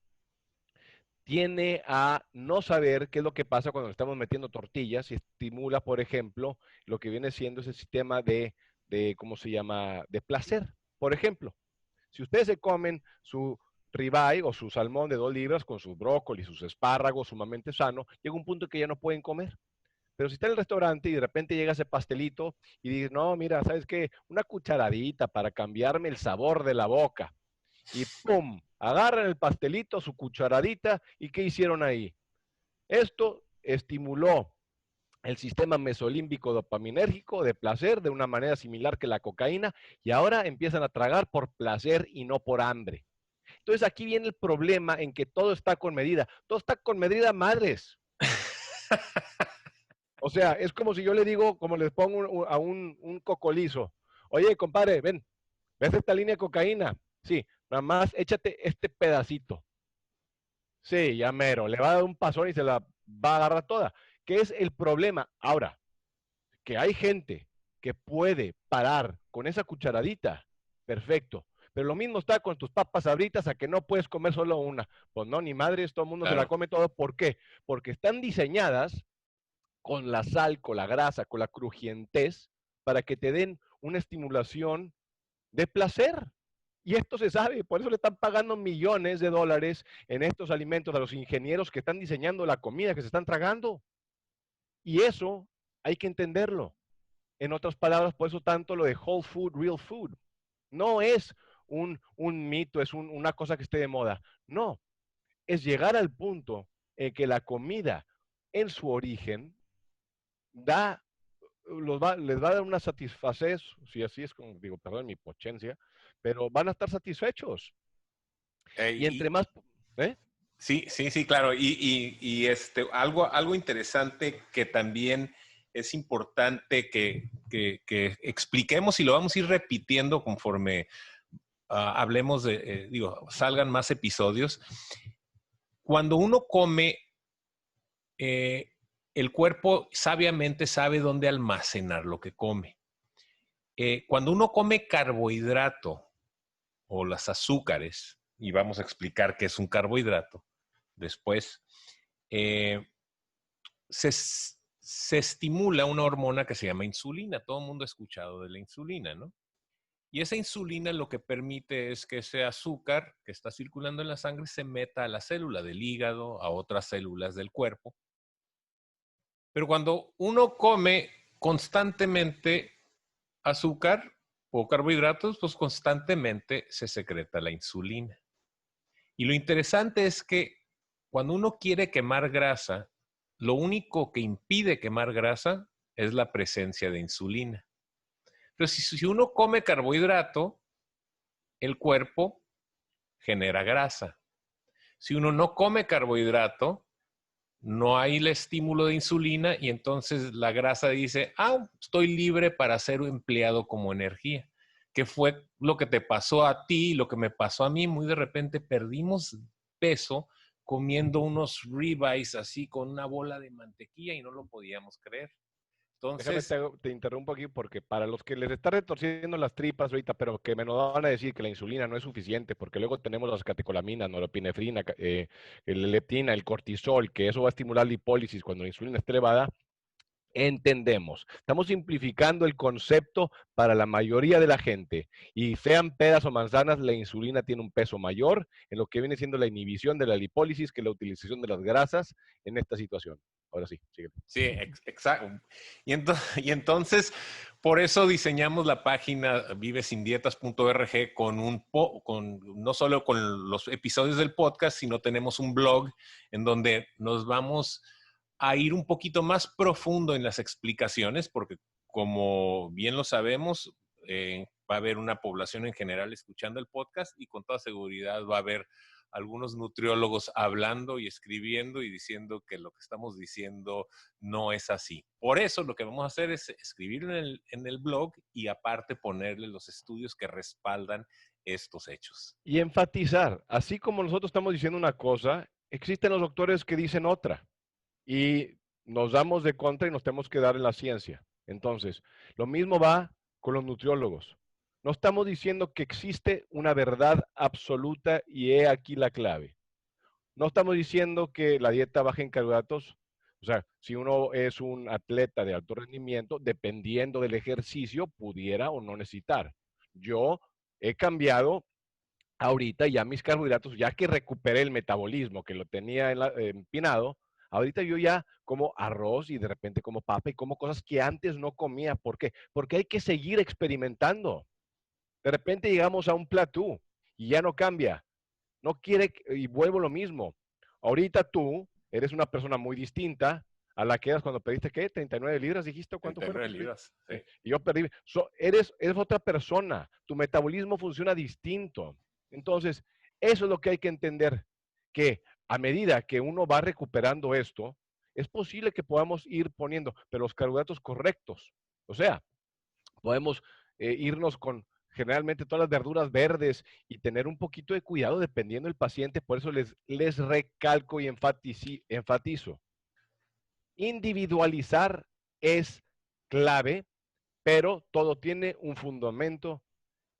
tiene a no saber qué es lo que pasa cuando estamos metiendo tortillas y estimula, por ejemplo, lo que viene siendo ese sistema ¿cómo se llama?, de placer. Por ejemplo, si ustedes se comen su ribeye o su salmón de 2 libras con sus brócolis, sus espárragos, sumamente sano, llega un punto que ya no pueden comer. Pero si está en el restaurante y de repente llega ese pastelito y dices, no, mira, ¿sabes qué? Una cucharadita para cambiarme el sabor de la boca. Y ¡pum! Agarran el pastelito, su cucharadita, ¿y qué hicieron ahí? Esto estimuló el sistema mesolímbico dopaminérgico de placer de una manera similar que la cocaína, y ahora empiezan a tragar por placer y no por hambre. Entonces aquí viene el problema en que todo está con medida. Todo está con medida, madres. O sea, es como si yo le digo, como les pongo a un cocolizo, oye, compadre, ven, ¿ves esta línea de cocaína? Sí, nada más échate este pedacito. Sí, ya mero, le va a dar un pasón y se la va a agarrar toda. ¿Qué es el problema? Ahora, que hay gente que puede parar con esa cucharadita, perfecto. Pero lo mismo está con tus papas sabritas, a que no puedes comer solo una. Pues no, ni madres, todo el mundo se la Claro. come todo. ¿Por qué? Porque están diseñadas con la sal, con la grasa, con la crujientez, para que te den una estimulación de placer. Y esto se sabe, por eso le están pagando millones de dólares en estos alimentos a los ingenieros que están diseñando la comida que se están tragando. Y eso hay que entenderlo. En otras palabras, por eso tanto lo de whole food, real food. No es un mito, es una cosa que esté de moda. No, es llegar al punto en que la comida en su origen da, les va a dar una satisfacción, si así es como digo, perdón mi pochencia, pero van a estar satisfechos. Y Y entre más, ¿eh? Sí, sí, sí, claro. Algo interesante que también es importante que expliquemos y lo vamos a ir repitiendo conforme hablemos salgan más episodios. Cuando uno come, eh, el cuerpo sabiamente sabe dónde almacenar lo que come. Cuando uno come carbohidrato o las azúcares, y vamos a explicar qué es un carbohidrato después, eh, se estimula una hormona que se llama insulina. Todo el mundo ha escuchado de la insulina, ¿no? Y esa insulina lo que permite es que ese azúcar que está circulando en la sangre se meta a la célula del hígado, a otras células del cuerpo. Pero cuando uno come constantemente azúcar o carbohidratos, pues constantemente se secreta la insulina. Y lo interesante es que cuando uno quiere quemar grasa, lo único que impide quemar grasa es la presencia de insulina. Pero si uno come carbohidrato, el cuerpo genera grasa. Si uno no come carbohidrato, no hay el estímulo de insulina y entonces la grasa dice, estoy libre para ser empleado como energía. Que fue lo que te pasó a ti, lo que me pasó a mí. Muy de repente perdimos peso comiendo unos ribeyes así con una bola de mantequilla y no lo podíamos creer. Déjame Entonces, te interrumpo aquí porque para los que les está retorciendo las tripas ahorita, pero que me nos van a decir que la insulina no es suficiente, porque luego tenemos las catecolaminas, norepinefrina, el leptina, el cortisol, que eso va a estimular la hipólisis cuando la insulina esté elevada. Entendemos. Estamos simplificando el concepto para la mayoría de la gente. Y sean peras o manzanas, la insulina tiene un peso mayor en lo que viene siendo la inhibición de la lipólisis que la utilización de las grasas en esta situación. Ahora sí, sigue. sí, exacto. Y entonces, por eso diseñamos la página vivesindietas.org con no solo con los episodios del podcast, sino tenemos un blog en donde nos vamos a ir un poquito más profundo en las explicaciones, porque como bien lo sabemos, va a haber una población en general escuchando el podcast y con toda seguridad va a haber algunos nutriólogos hablando y escribiendo y diciendo que lo que estamos diciendo no es así. Por eso lo que vamos a hacer es escribir en el blog y aparte ponerle los estudios que respaldan estos hechos. Y enfatizar, así como nosotros estamos diciendo una cosa, existen los doctores que dicen otra. Y nos damos de contra y nos tenemos que dar en la ciencia. Entonces, lo mismo va con los nutriólogos. No estamos diciendo que existe una verdad absoluta y he aquí la clave. No estamos diciendo que la dieta baja en carbohidratos, o sea, si uno es un atleta de alto rendimiento, dependiendo del ejercicio, pudiera o no necesitar. Yo he cambiado ahorita ya mis carbohidratos, ya que recuperé el metabolismo que lo tenía empinado, ahorita yo ya como arroz y de repente como papa y como cosas que antes no comía. ¿Por qué? Porque hay que seguir experimentando. De repente llegamos a un platú y ya no cambia. No quiere, y vuelvo lo mismo. Ahorita tú eres una persona muy distinta a la que eras cuando pediste, ¿qué? 39 libras, dijiste, ¿cuánto fue lo 39 que pediste? libras, sí. Y yo perdí. Eres otra persona. Tu metabolismo funciona distinto. Entonces, eso es lo que hay que entender, que a medida que uno va recuperando esto, es posible que podamos ir poniendo, pero los carbohidratos correctos. O sea, podemos irnos con generalmente todas las verduras verdes y tener un poquito de cuidado dependiendo del paciente. Por eso les recalco y enfatizo. Individualizar es clave, pero todo tiene un fundamento.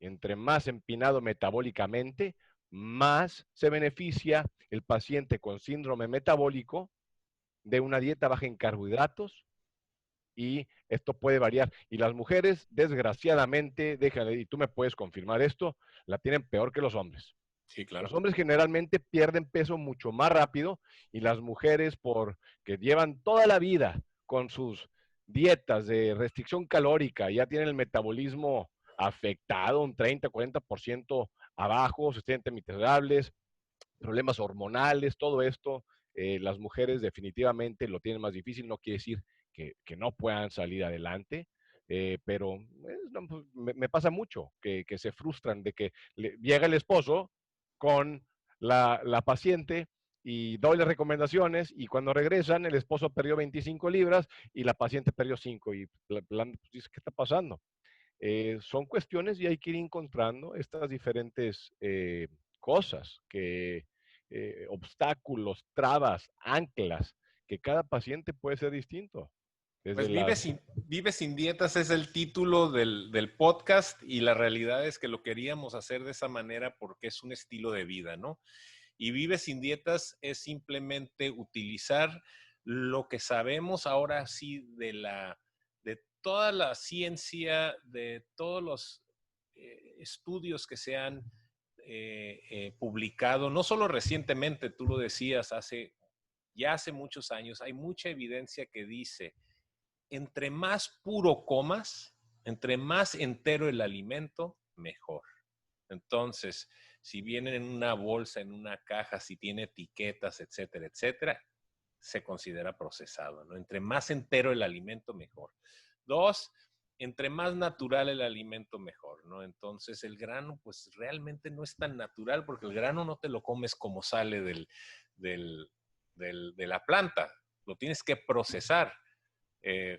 Entre más empinado metabólicamente, más se beneficia el paciente con síndrome metabólico de una dieta baja en carbohidratos, y esto puede variar. Y las mujeres, desgraciadamente, déjale, y tú me puedes confirmar esto, la tienen peor que los hombres. Sí, claro. Los hombres generalmente pierden peso mucho más rápido y las mujeres, porque llevan toda la vida con sus dietas de restricción calórica, ya tienen el metabolismo afectado, un 30-40% abajo, se sienten miserables, problemas hormonales, todo esto, las mujeres definitivamente lo tienen más difícil. No quiere decir que no puedan salir adelante, pero no, pues, me pasa mucho que se frustran de que llega el esposo con la paciente y doy las recomendaciones y cuando regresan el esposo perdió 25 libras y la paciente perdió 5 y dice, ¿qué está pasando? Son cuestiones y hay que ir encontrando estas diferentes cosas, obstáculos, trabas, anclas, que cada paciente puede ser distinto. Desde Pues las... Vive sin dietas es el título del podcast y la realidad es que lo queríamos hacer de esa manera porque es un estilo de vida, ¿no? Y Vive sin dietas es simplemente utilizar lo que sabemos ahora sí de toda la ciencia, de todos los estudios que se han publicado, no solo recientemente, tú lo decías, ya hace muchos años, hay mucha evidencia que dice entre más puro comas, entre más entero el alimento, mejor. Entonces, si viene en una bolsa, en una caja, si tiene etiquetas, etcétera, etcétera, se considera procesado, ¿no? Entre más entero el alimento, mejor. Dos, entre más natural el alimento, mejor, ¿no? Entonces, el grano, pues realmente no es tan natural porque el grano no te lo comes como sale de la planta, lo tienes que procesar.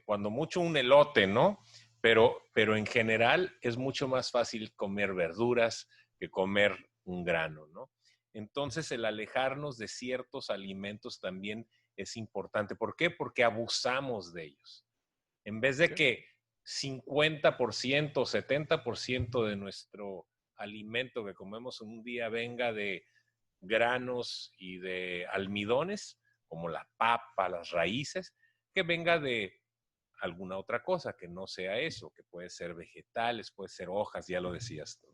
Cuando mucho un elote, ¿no? Pero en general es mucho más fácil comer verduras que comer un grano, ¿no? Entonces el alejarnos de ciertos alimentos también es importante. ¿Por qué? Porque abusamos de ellos. En vez de Sí. que 50%, 70% de nuestro alimento que comemos en un día venga de granos y de almidones, como la papa, las raíces, que venga de alguna otra cosa que no sea eso, que puede ser vegetales, puede ser hojas, ya lo decías tú.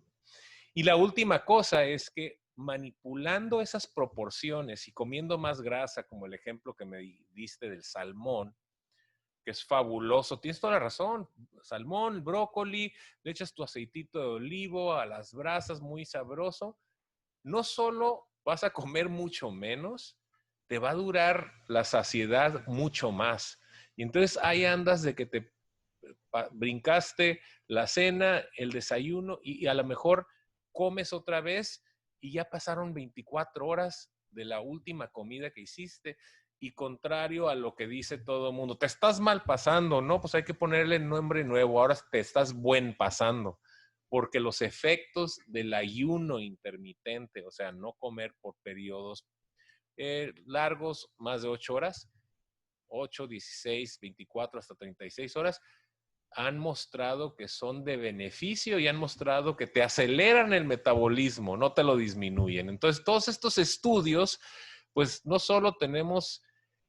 Y la última cosa es que manipulando esas proporciones y comiendo más grasa, como el ejemplo que me diste del salmón, que es fabuloso, tienes toda la razón, salmón, brócoli, le echas tu aceitito de olivo a las brasas, muy sabroso, no solo vas a comer mucho menos, te va a durar la saciedad mucho más. Y entonces ahí andas de que te brincaste la cena, el desayuno y a lo mejor comes otra vez y ya pasaron 24 horas de la última comida que hiciste. Y contrario a lo que dice todo el mundo, te estás mal pasando, ¿no? Pues hay que ponerle nombre nuevo, ahora te estás buen pasando, porque los efectos del ayuno intermitente, o sea, no comer por periodos largos, más de 8 horas, 8, 16, 24 hasta 36 horas, han mostrado que son de beneficio y han mostrado que te aceleran el metabolismo, no te lo disminuyen. Entonces, todos estos estudios, pues no solo tenemos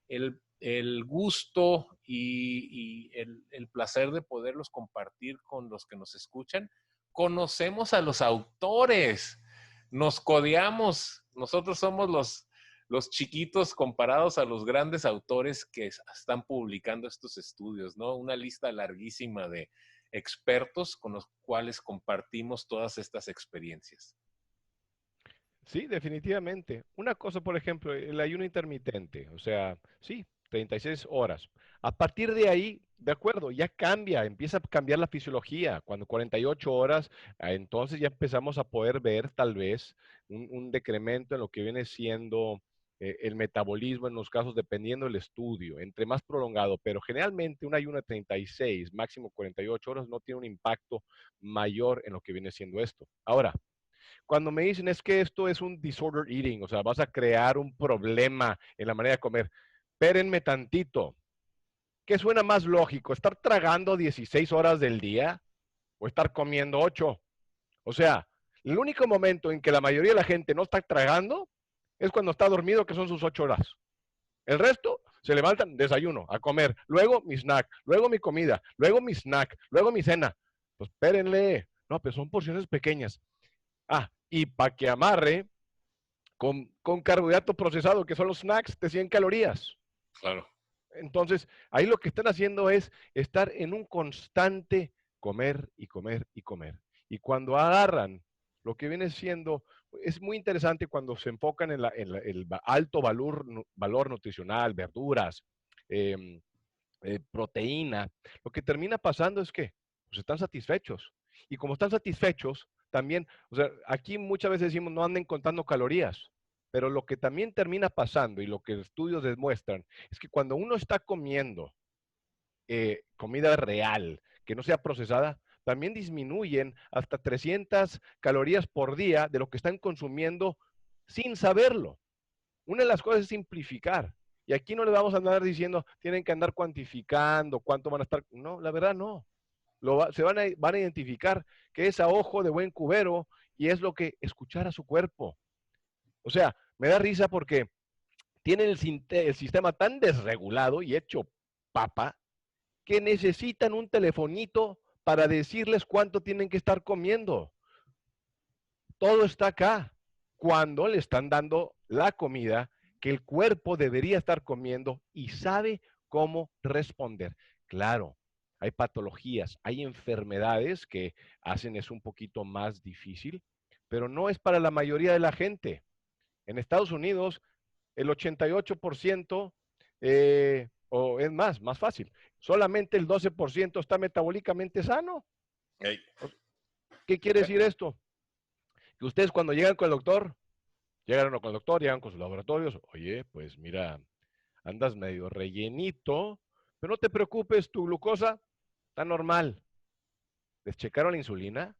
el gusto y el placer de poderlos compartir con los que nos escuchan, conocemos a los autores, nos codeamos, nosotros somos los chiquitos comparados a los grandes autores que están publicando estos estudios, ¿no? Una lista larguísima de expertos con los cuales compartimos todas estas experiencias. Sí, definitivamente. Una cosa, por ejemplo, el ayuno intermitente, o sea, sí, 36 horas. A partir de ahí, de acuerdo, ya cambia, empieza a cambiar la fisiología. Cuando 48 horas, entonces ya empezamos a poder ver tal vez un decremento en lo que viene siendo el metabolismo en los casos, dependiendo del estudio, entre más prolongado, pero generalmente un ayuno de 36, máximo 48 horas, no tiene un impacto mayor en lo que viene siendo esto. Ahora, cuando me dicen es que esto es un disorder eating, o sea, vas a crear un problema en la manera de comer, espérenme tantito. ¿Qué suena más lógico? ¿Estar tragando 16 horas del día o estar comiendo 8? O sea, el único momento en que la mayoría de la gente no está tragando es cuando está dormido, que son sus 8 horas. El resto se levantan, desayuno, a comer, luego mi snack, luego mi comida, luego mi snack, luego mi cena. Pues espérenle. No, pues son porciones pequeñas. Ah, y para que amarre, con carbohidrato procesado, que son los snacks de 100 calorías. Claro. Entonces, ahí lo que están haciendo es estar en un constante comer y comer y comer. Y cuando agarran lo que viene siendo, es muy interesante cuando se enfocan en, el alto valor nutricional, verduras, eh, proteína, lo que termina pasando es que pues, están satisfechos. Y como están satisfechos, también, o sea, aquí muchas veces decimos no anden contando calorías. Pero lo que también termina pasando y lo que estudios demuestran es que cuando uno está comiendo comida real, que no sea procesada, también disminuyen hasta 300 calorías por día de lo que están consumiendo sin saberlo. Una de las cosas es simplificar. Y aquí no le vamos a andar diciendo, tienen que andar cuantificando cuánto van a estar. No, la verdad no. Se van a identificar que es a ojo de buen cubero y es lo que escuchar a su cuerpo. O sea, me da risa porque tienen el sistema tan desregulado y hecho papa que necesitan un telefonito para decirles cuánto tienen que estar comiendo. Todo está acá. Cuando le están dando la comida que el cuerpo debería estar comiendo y sabe cómo responder. Claro, hay patologías, hay enfermedades que hacen eso un poquito más difícil, pero no es para la mayoría de la gente. En Estados Unidos, el 88%, o es más fácil, solamente el 12% está metabólicamente sano. Hey. ¿Qué quiere decir esto? Que ustedes cuando llegan con el doctor, llegan con el doctor, llegan con sus laboratorios, oye, pues mira, andas medio rellenito, pero no te preocupes, tu glucosa está normal. ¿Les checaron la insulina?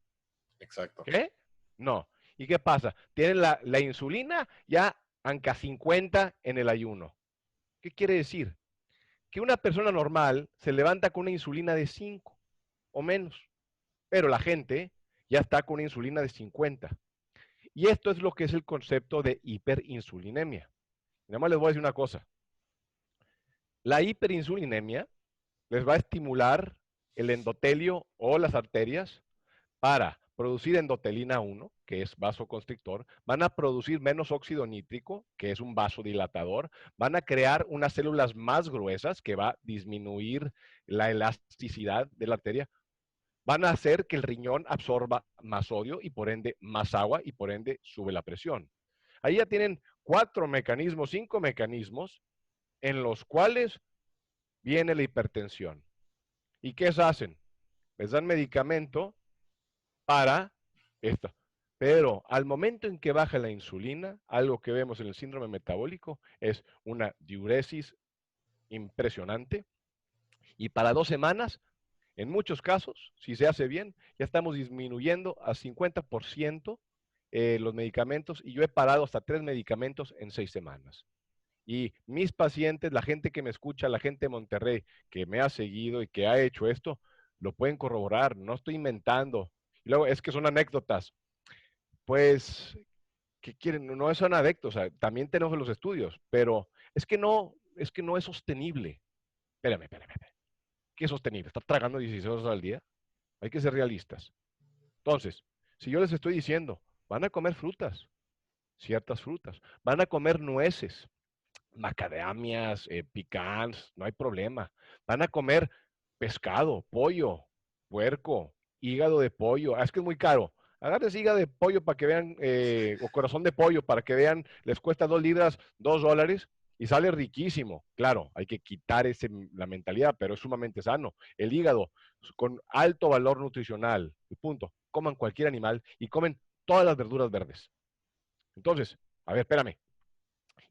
Exacto. ¿Qué? No. ¿Y qué pasa? Tienen la insulina ya anca 50 en el ayuno. ¿Qué quiere decir? Que una persona normal se levanta con una insulina de 5 o menos, pero la gente ya está con una insulina de 50. Y esto es lo que es el concepto de hiperinsulinemia. Nada más les voy a decir una cosa. La hiperinsulinemia les va a estimular el endotelio o las arterias para producir endotelina 1, que es vasoconstrictor, van a producir menos óxido nítrico, que es un vasodilatador, van a crear unas células más gruesas, que va a disminuir la elasticidad de la arteria, van a hacer que el riñón absorba más sodio y por ende más agua y por ende sube la presión. Ahí ya tienen 4 mecanismos, 5 mecanismos en los cuales viene la hipertensión. ¿Y qué hacen? Les dan medicamento para esto. Pero al momento en que baja la insulina, algo que vemos en el síndrome metabólico es una diuresis impresionante. Y para 2 semanas, en muchos casos, si se hace bien, ya estamos disminuyendo a 50% los medicamentos y yo he parado hasta 3 medicamentos en 6 semanas. Y mis pacientes, la gente que me escucha, la gente de Monterrey que me ha seguido y que ha hecho esto, lo pueden corroborar, no estoy inventando. Y luego es que son anécdotas. Pues, ¿qué quieren? No son anécdotas, o sea, también tenemos los estudios, pero es que no es sostenible. Espérame. ¿Qué es sostenible? ¿Estar tragando 16 horas al día? Hay que ser realistas. Entonces, si yo les estoy diciendo, van a comer frutas, ciertas frutas, van a comer nueces, macadamias, pecans, no hay problema. Van a comer pescado, pollo, puerco, hígado de pollo. Ah, es que es muy caro. Agarres hígado de pollo para que vean, o corazón de pollo para que vean, les cuesta 2 libras, $2 y sale riquísimo. Claro, hay que quitar la mentalidad, pero es sumamente sano. El hígado, con alto valor nutricional, y punto. Coman cualquier animal y comen todas las verduras verdes. Entonces, a ver, espérame.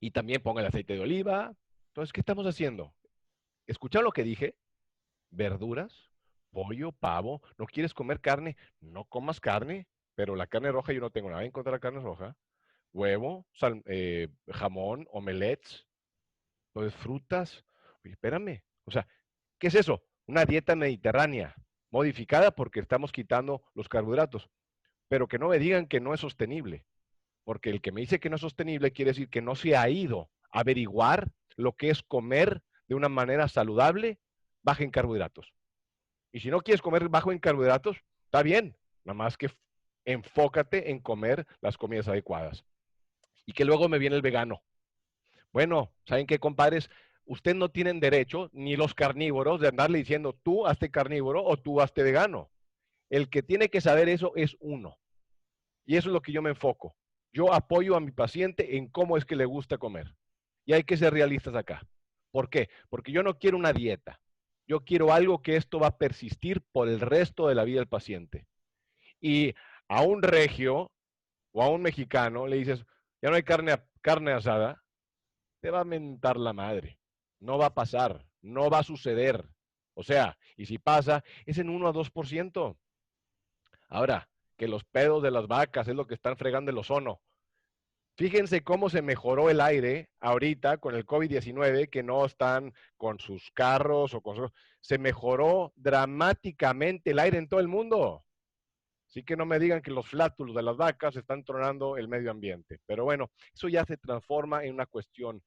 Y también ponga el aceite de oliva. Entonces, ¿qué estamos haciendo? ¿Escucharon lo que dije? Verduras, pollo, pavo. ¿No quieres comer carne? No comas carne, pero la carne roja yo no tengo nada en contra de la carne roja. Huevo, jamón, omelets, pues frutas. Oye, espérame. O sea, ¿qué es eso? Una dieta mediterránea, modificada porque estamos quitando los carbohidratos. Pero que no me digan que no es sostenible. Porque el que me dice que no es sostenible quiere decir que no se ha ido a averiguar lo que es comer de una manera saludable, baja en carbohidratos. Y si no quieres comer bajo en carbohidratos, está bien, nada más que enfócate en comer las comidas adecuadas. Y que luego me viene el vegano. Bueno, ¿saben qué, compadres? Ustedes no tienen derecho, ni los carnívoros, de andarle diciendo tú hazte carnívoro o tú hazte vegano. El que tiene que saber eso es uno. Y eso es lo que yo me enfoco. Yo apoyo a mi paciente en cómo es que le gusta comer. Y hay que ser realistas acá. ¿Por qué? Porque yo no quiero una dieta. Yo quiero algo que esto va a persistir por el resto de la vida del paciente. Y a un regio o a un mexicano le dices, ya no hay carne asada, te va a mentar la madre. No va a pasar, no va a suceder. O sea, y si pasa, es en 1 a 2%. Ahora, que los pedos de las vacas es lo que están fregando el ozono. Fíjense cómo se mejoró el aire ahorita con el COVID-19, que no están con sus carros o con su... Se mejoró dramáticamente el aire en todo el mundo. Así que no me digan que los flátulos de las vacas están tronando el medio ambiente. Pero bueno, eso ya se transforma en una cuestión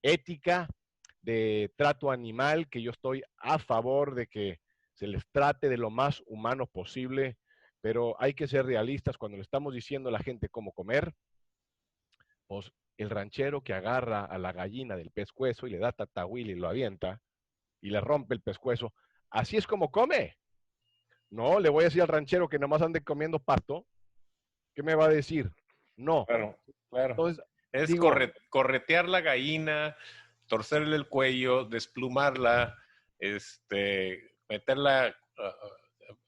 ética de trato animal, que yo estoy a favor de que se les trate de lo más humano posible, pero hay que ser realistas cuando le estamos diciendo a la gente cómo comer. Pues el ranchero que agarra a la gallina del pescuezo y le da tatahuil y lo avienta y le rompe el pescuezo, así es como come. No, le voy a decir al ranchero que nomás ande comiendo pasto, ¿qué me va a decir? No. Claro, claro. Entonces, Es digo, corretear la gallina, torcerle el cuello, desplumarla, meterla,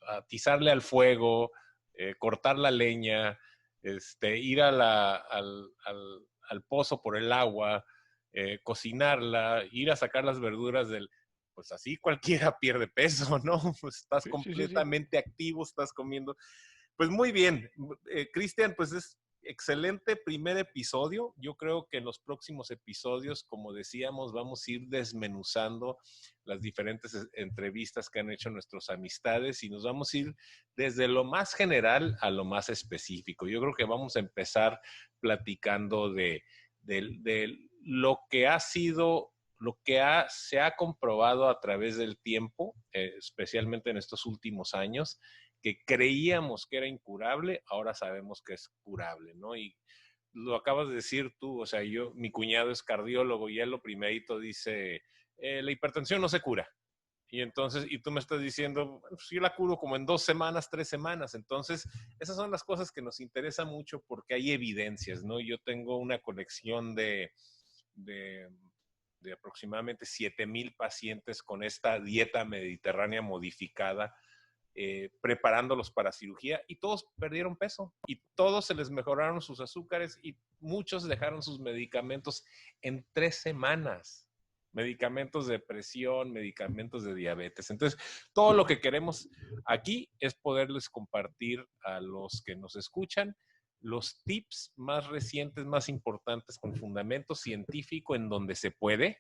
atizarle al fuego, cortar la leña, ir al pozo por el agua, cocinarla, ir a sacar las verduras del... Pues así cualquiera pierde peso, ¿no? Pues estás sí, sí, sí, sí. completamente activo, estás comiendo. Pues muy bien, Cristian, pues es excelente primer episodio. Yo creo que en los próximos episodios, como decíamos, vamos a ir desmenuzando las diferentes entrevistas que han hecho nuestras amistades y nos vamos a ir desde lo más general a lo más específico. Yo creo que vamos a empezar platicando de lo que ha sido se ha comprobado a través del tiempo, especialmente en estos últimos años, que creíamos que era incurable, ahora sabemos que es curable, ¿no? Y lo acabas de decir tú, o sea, mi cuñado es cardiólogo y él lo primerito dice, la hipertensión no se cura. Y entonces, y tú me estás diciendo, pues yo la curo como en 2 semanas, 3 semanas. Entonces, esas son las cosas que nos interesan mucho porque hay evidencias, ¿no? Yo tengo una colección de, de aproximadamente 7,000 pacientes con esta dieta mediterránea modificada, preparándolos para cirugía y todos perdieron peso y todos se les mejoraron sus azúcares y muchos dejaron sus medicamentos en 3 semanas. Medicamentos de presión, medicamentos de diabetes. Entonces, todo lo que queremos aquí es poderles compartir a los que nos escuchan los tips más recientes, más importantes con fundamento científico en donde se puede,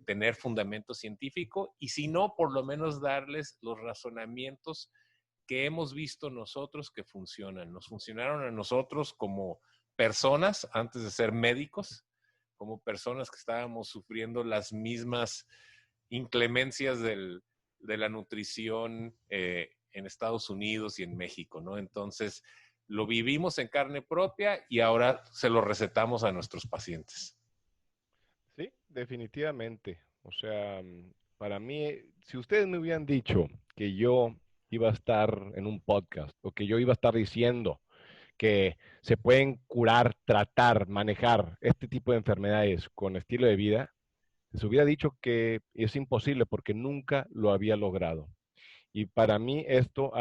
tener fundamento científico y si no, por lo menos darles los razonamientos que hemos visto nosotros que funcionan. Nos funcionaron a nosotros como personas antes de ser médicos, como personas que estábamos sufriendo las mismas inclemencias de la nutrición en Estados Unidos y en México, ¿no? Entonces, lo vivimos en carne propia y ahora se lo recetamos a nuestros pacientes. sí, definitivamente. O sea, para mí, si ustedes me hubieran dicho que yo iba a estar en un podcast o que yo iba a estar diciendo que se pueden curar, tratar, manejar este tipo de enfermedades con estilo de vida, les hubiera dicho que es imposible porque nunca lo había logrado. Y para mí esto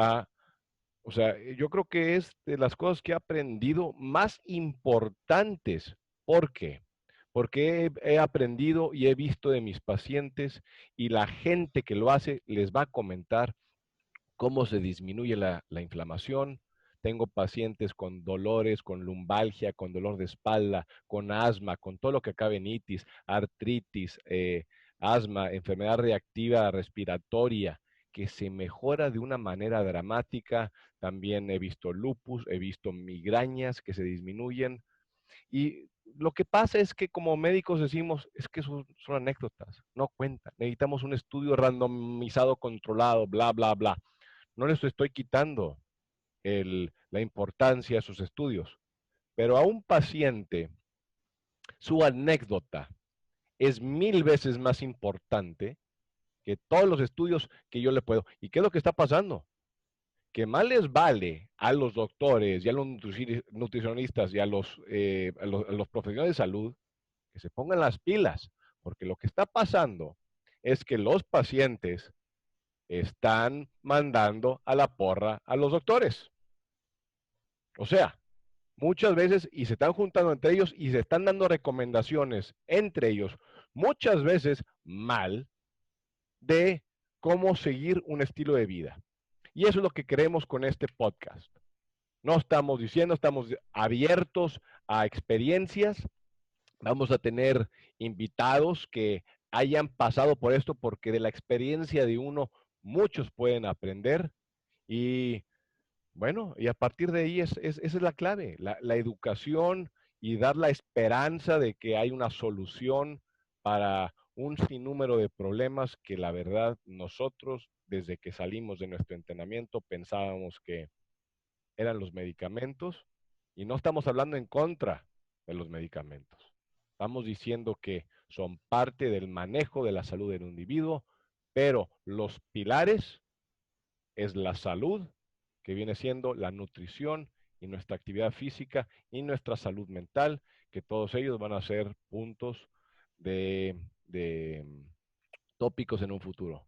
o sea, yo creo que es de las cosas que he aprendido más importantes. ¿Por qué? Porque he aprendido y he visto de mis pacientes y la gente que lo hace les va a comentar cómo se disminuye la inflamación. Tengo pacientes con dolores, con lumbalgia, con dolor de espalda, con asma, con todo lo que acabe en itis, artritis, asma, enfermedad reactiva respiratoria, que se mejora de una manera dramática. También he visto lupus, he visto migrañas que se disminuyen. Y lo que pasa es que como médicos decimos, es que son anécdotas, no cuentan. Necesitamos un estudio randomizado, controlado, bla, bla, bla. No les estoy quitando la importancia de sus estudios, pero a un paciente su anécdota es 1000 veces más importante que todos los estudios que yo le puedo. ¿Y qué es lo que está pasando? Que más les vale a los doctores y a los nutricionistas y a los profesionales de salud que se pongan las pilas, porque lo que está pasando es que los pacientes están mandando a la porra a los doctores. O sea, muchas veces, y se están juntando entre ellos y se están dando recomendaciones entre ellos, muchas veces mal, de cómo seguir un estilo de vida. Y eso es lo que queremos con este podcast. No estamos diciendo, estamos abiertos a experiencias. Vamos a tener invitados que hayan pasado por esto, porque de la experiencia de uno muchos pueden aprender. Y bueno, y a partir de ahí esa es la clave, la educación y dar la esperanza de que hay una solución para un sinnúmero de problemas que la verdad nosotros, desde que salimos de nuestro entrenamiento, pensábamos que eran los medicamentos, y no estamos hablando en contra de los medicamentos. Estamos diciendo que son parte del manejo de la salud del individuo, pero los pilares es la salud, que viene siendo la nutrición y nuestra actividad física y nuestra salud mental, que todos ellos van a ser puntos de tópicos en un futuro.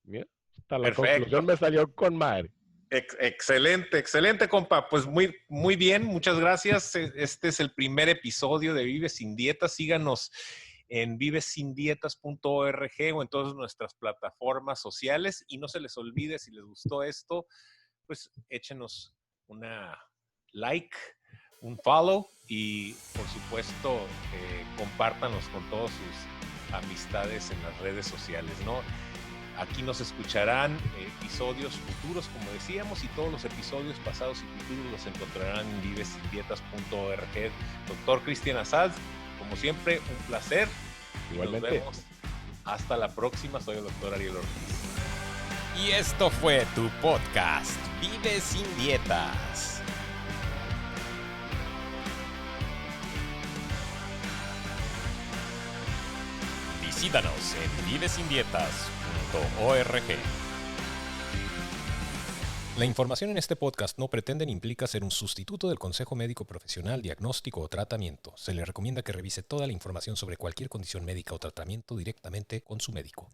Bien, hasta la conclusión me salió con madre. Excelente, excelente, compa. Pues muy, muy bien, muchas gracias. Este es el primer episodio de Vive Sin Dietas. Síganos en vivesindietas.org o en todas nuestras plataformas sociales. Y no se les olvide, si les gustó esto, pues échenos una like, un follow y, por supuesto, compártanos con todas sus amistades en las redes sociales, ¿no? Aquí nos escucharán episodios futuros, como decíamos, y todos los episodios pasados y futuros los encontrarán en vivesindietas.org. Doctor Cristian Azad, como siempre, un placer. Igualmente. Nos vemos hasta la próxima. Soy el doctor Ariel Ortiz. Y esto fue tu podcast, Vive Sin Dietas. Visítanos en vivesindietas.org. La información en este podcast no pretende ni implica ser un sustituto del consejo médico profesional, diagnóstico o tratamiento. Se le recomienda que revise toda la información sobre cualquier condición médica o tratamiento directamente con su médico.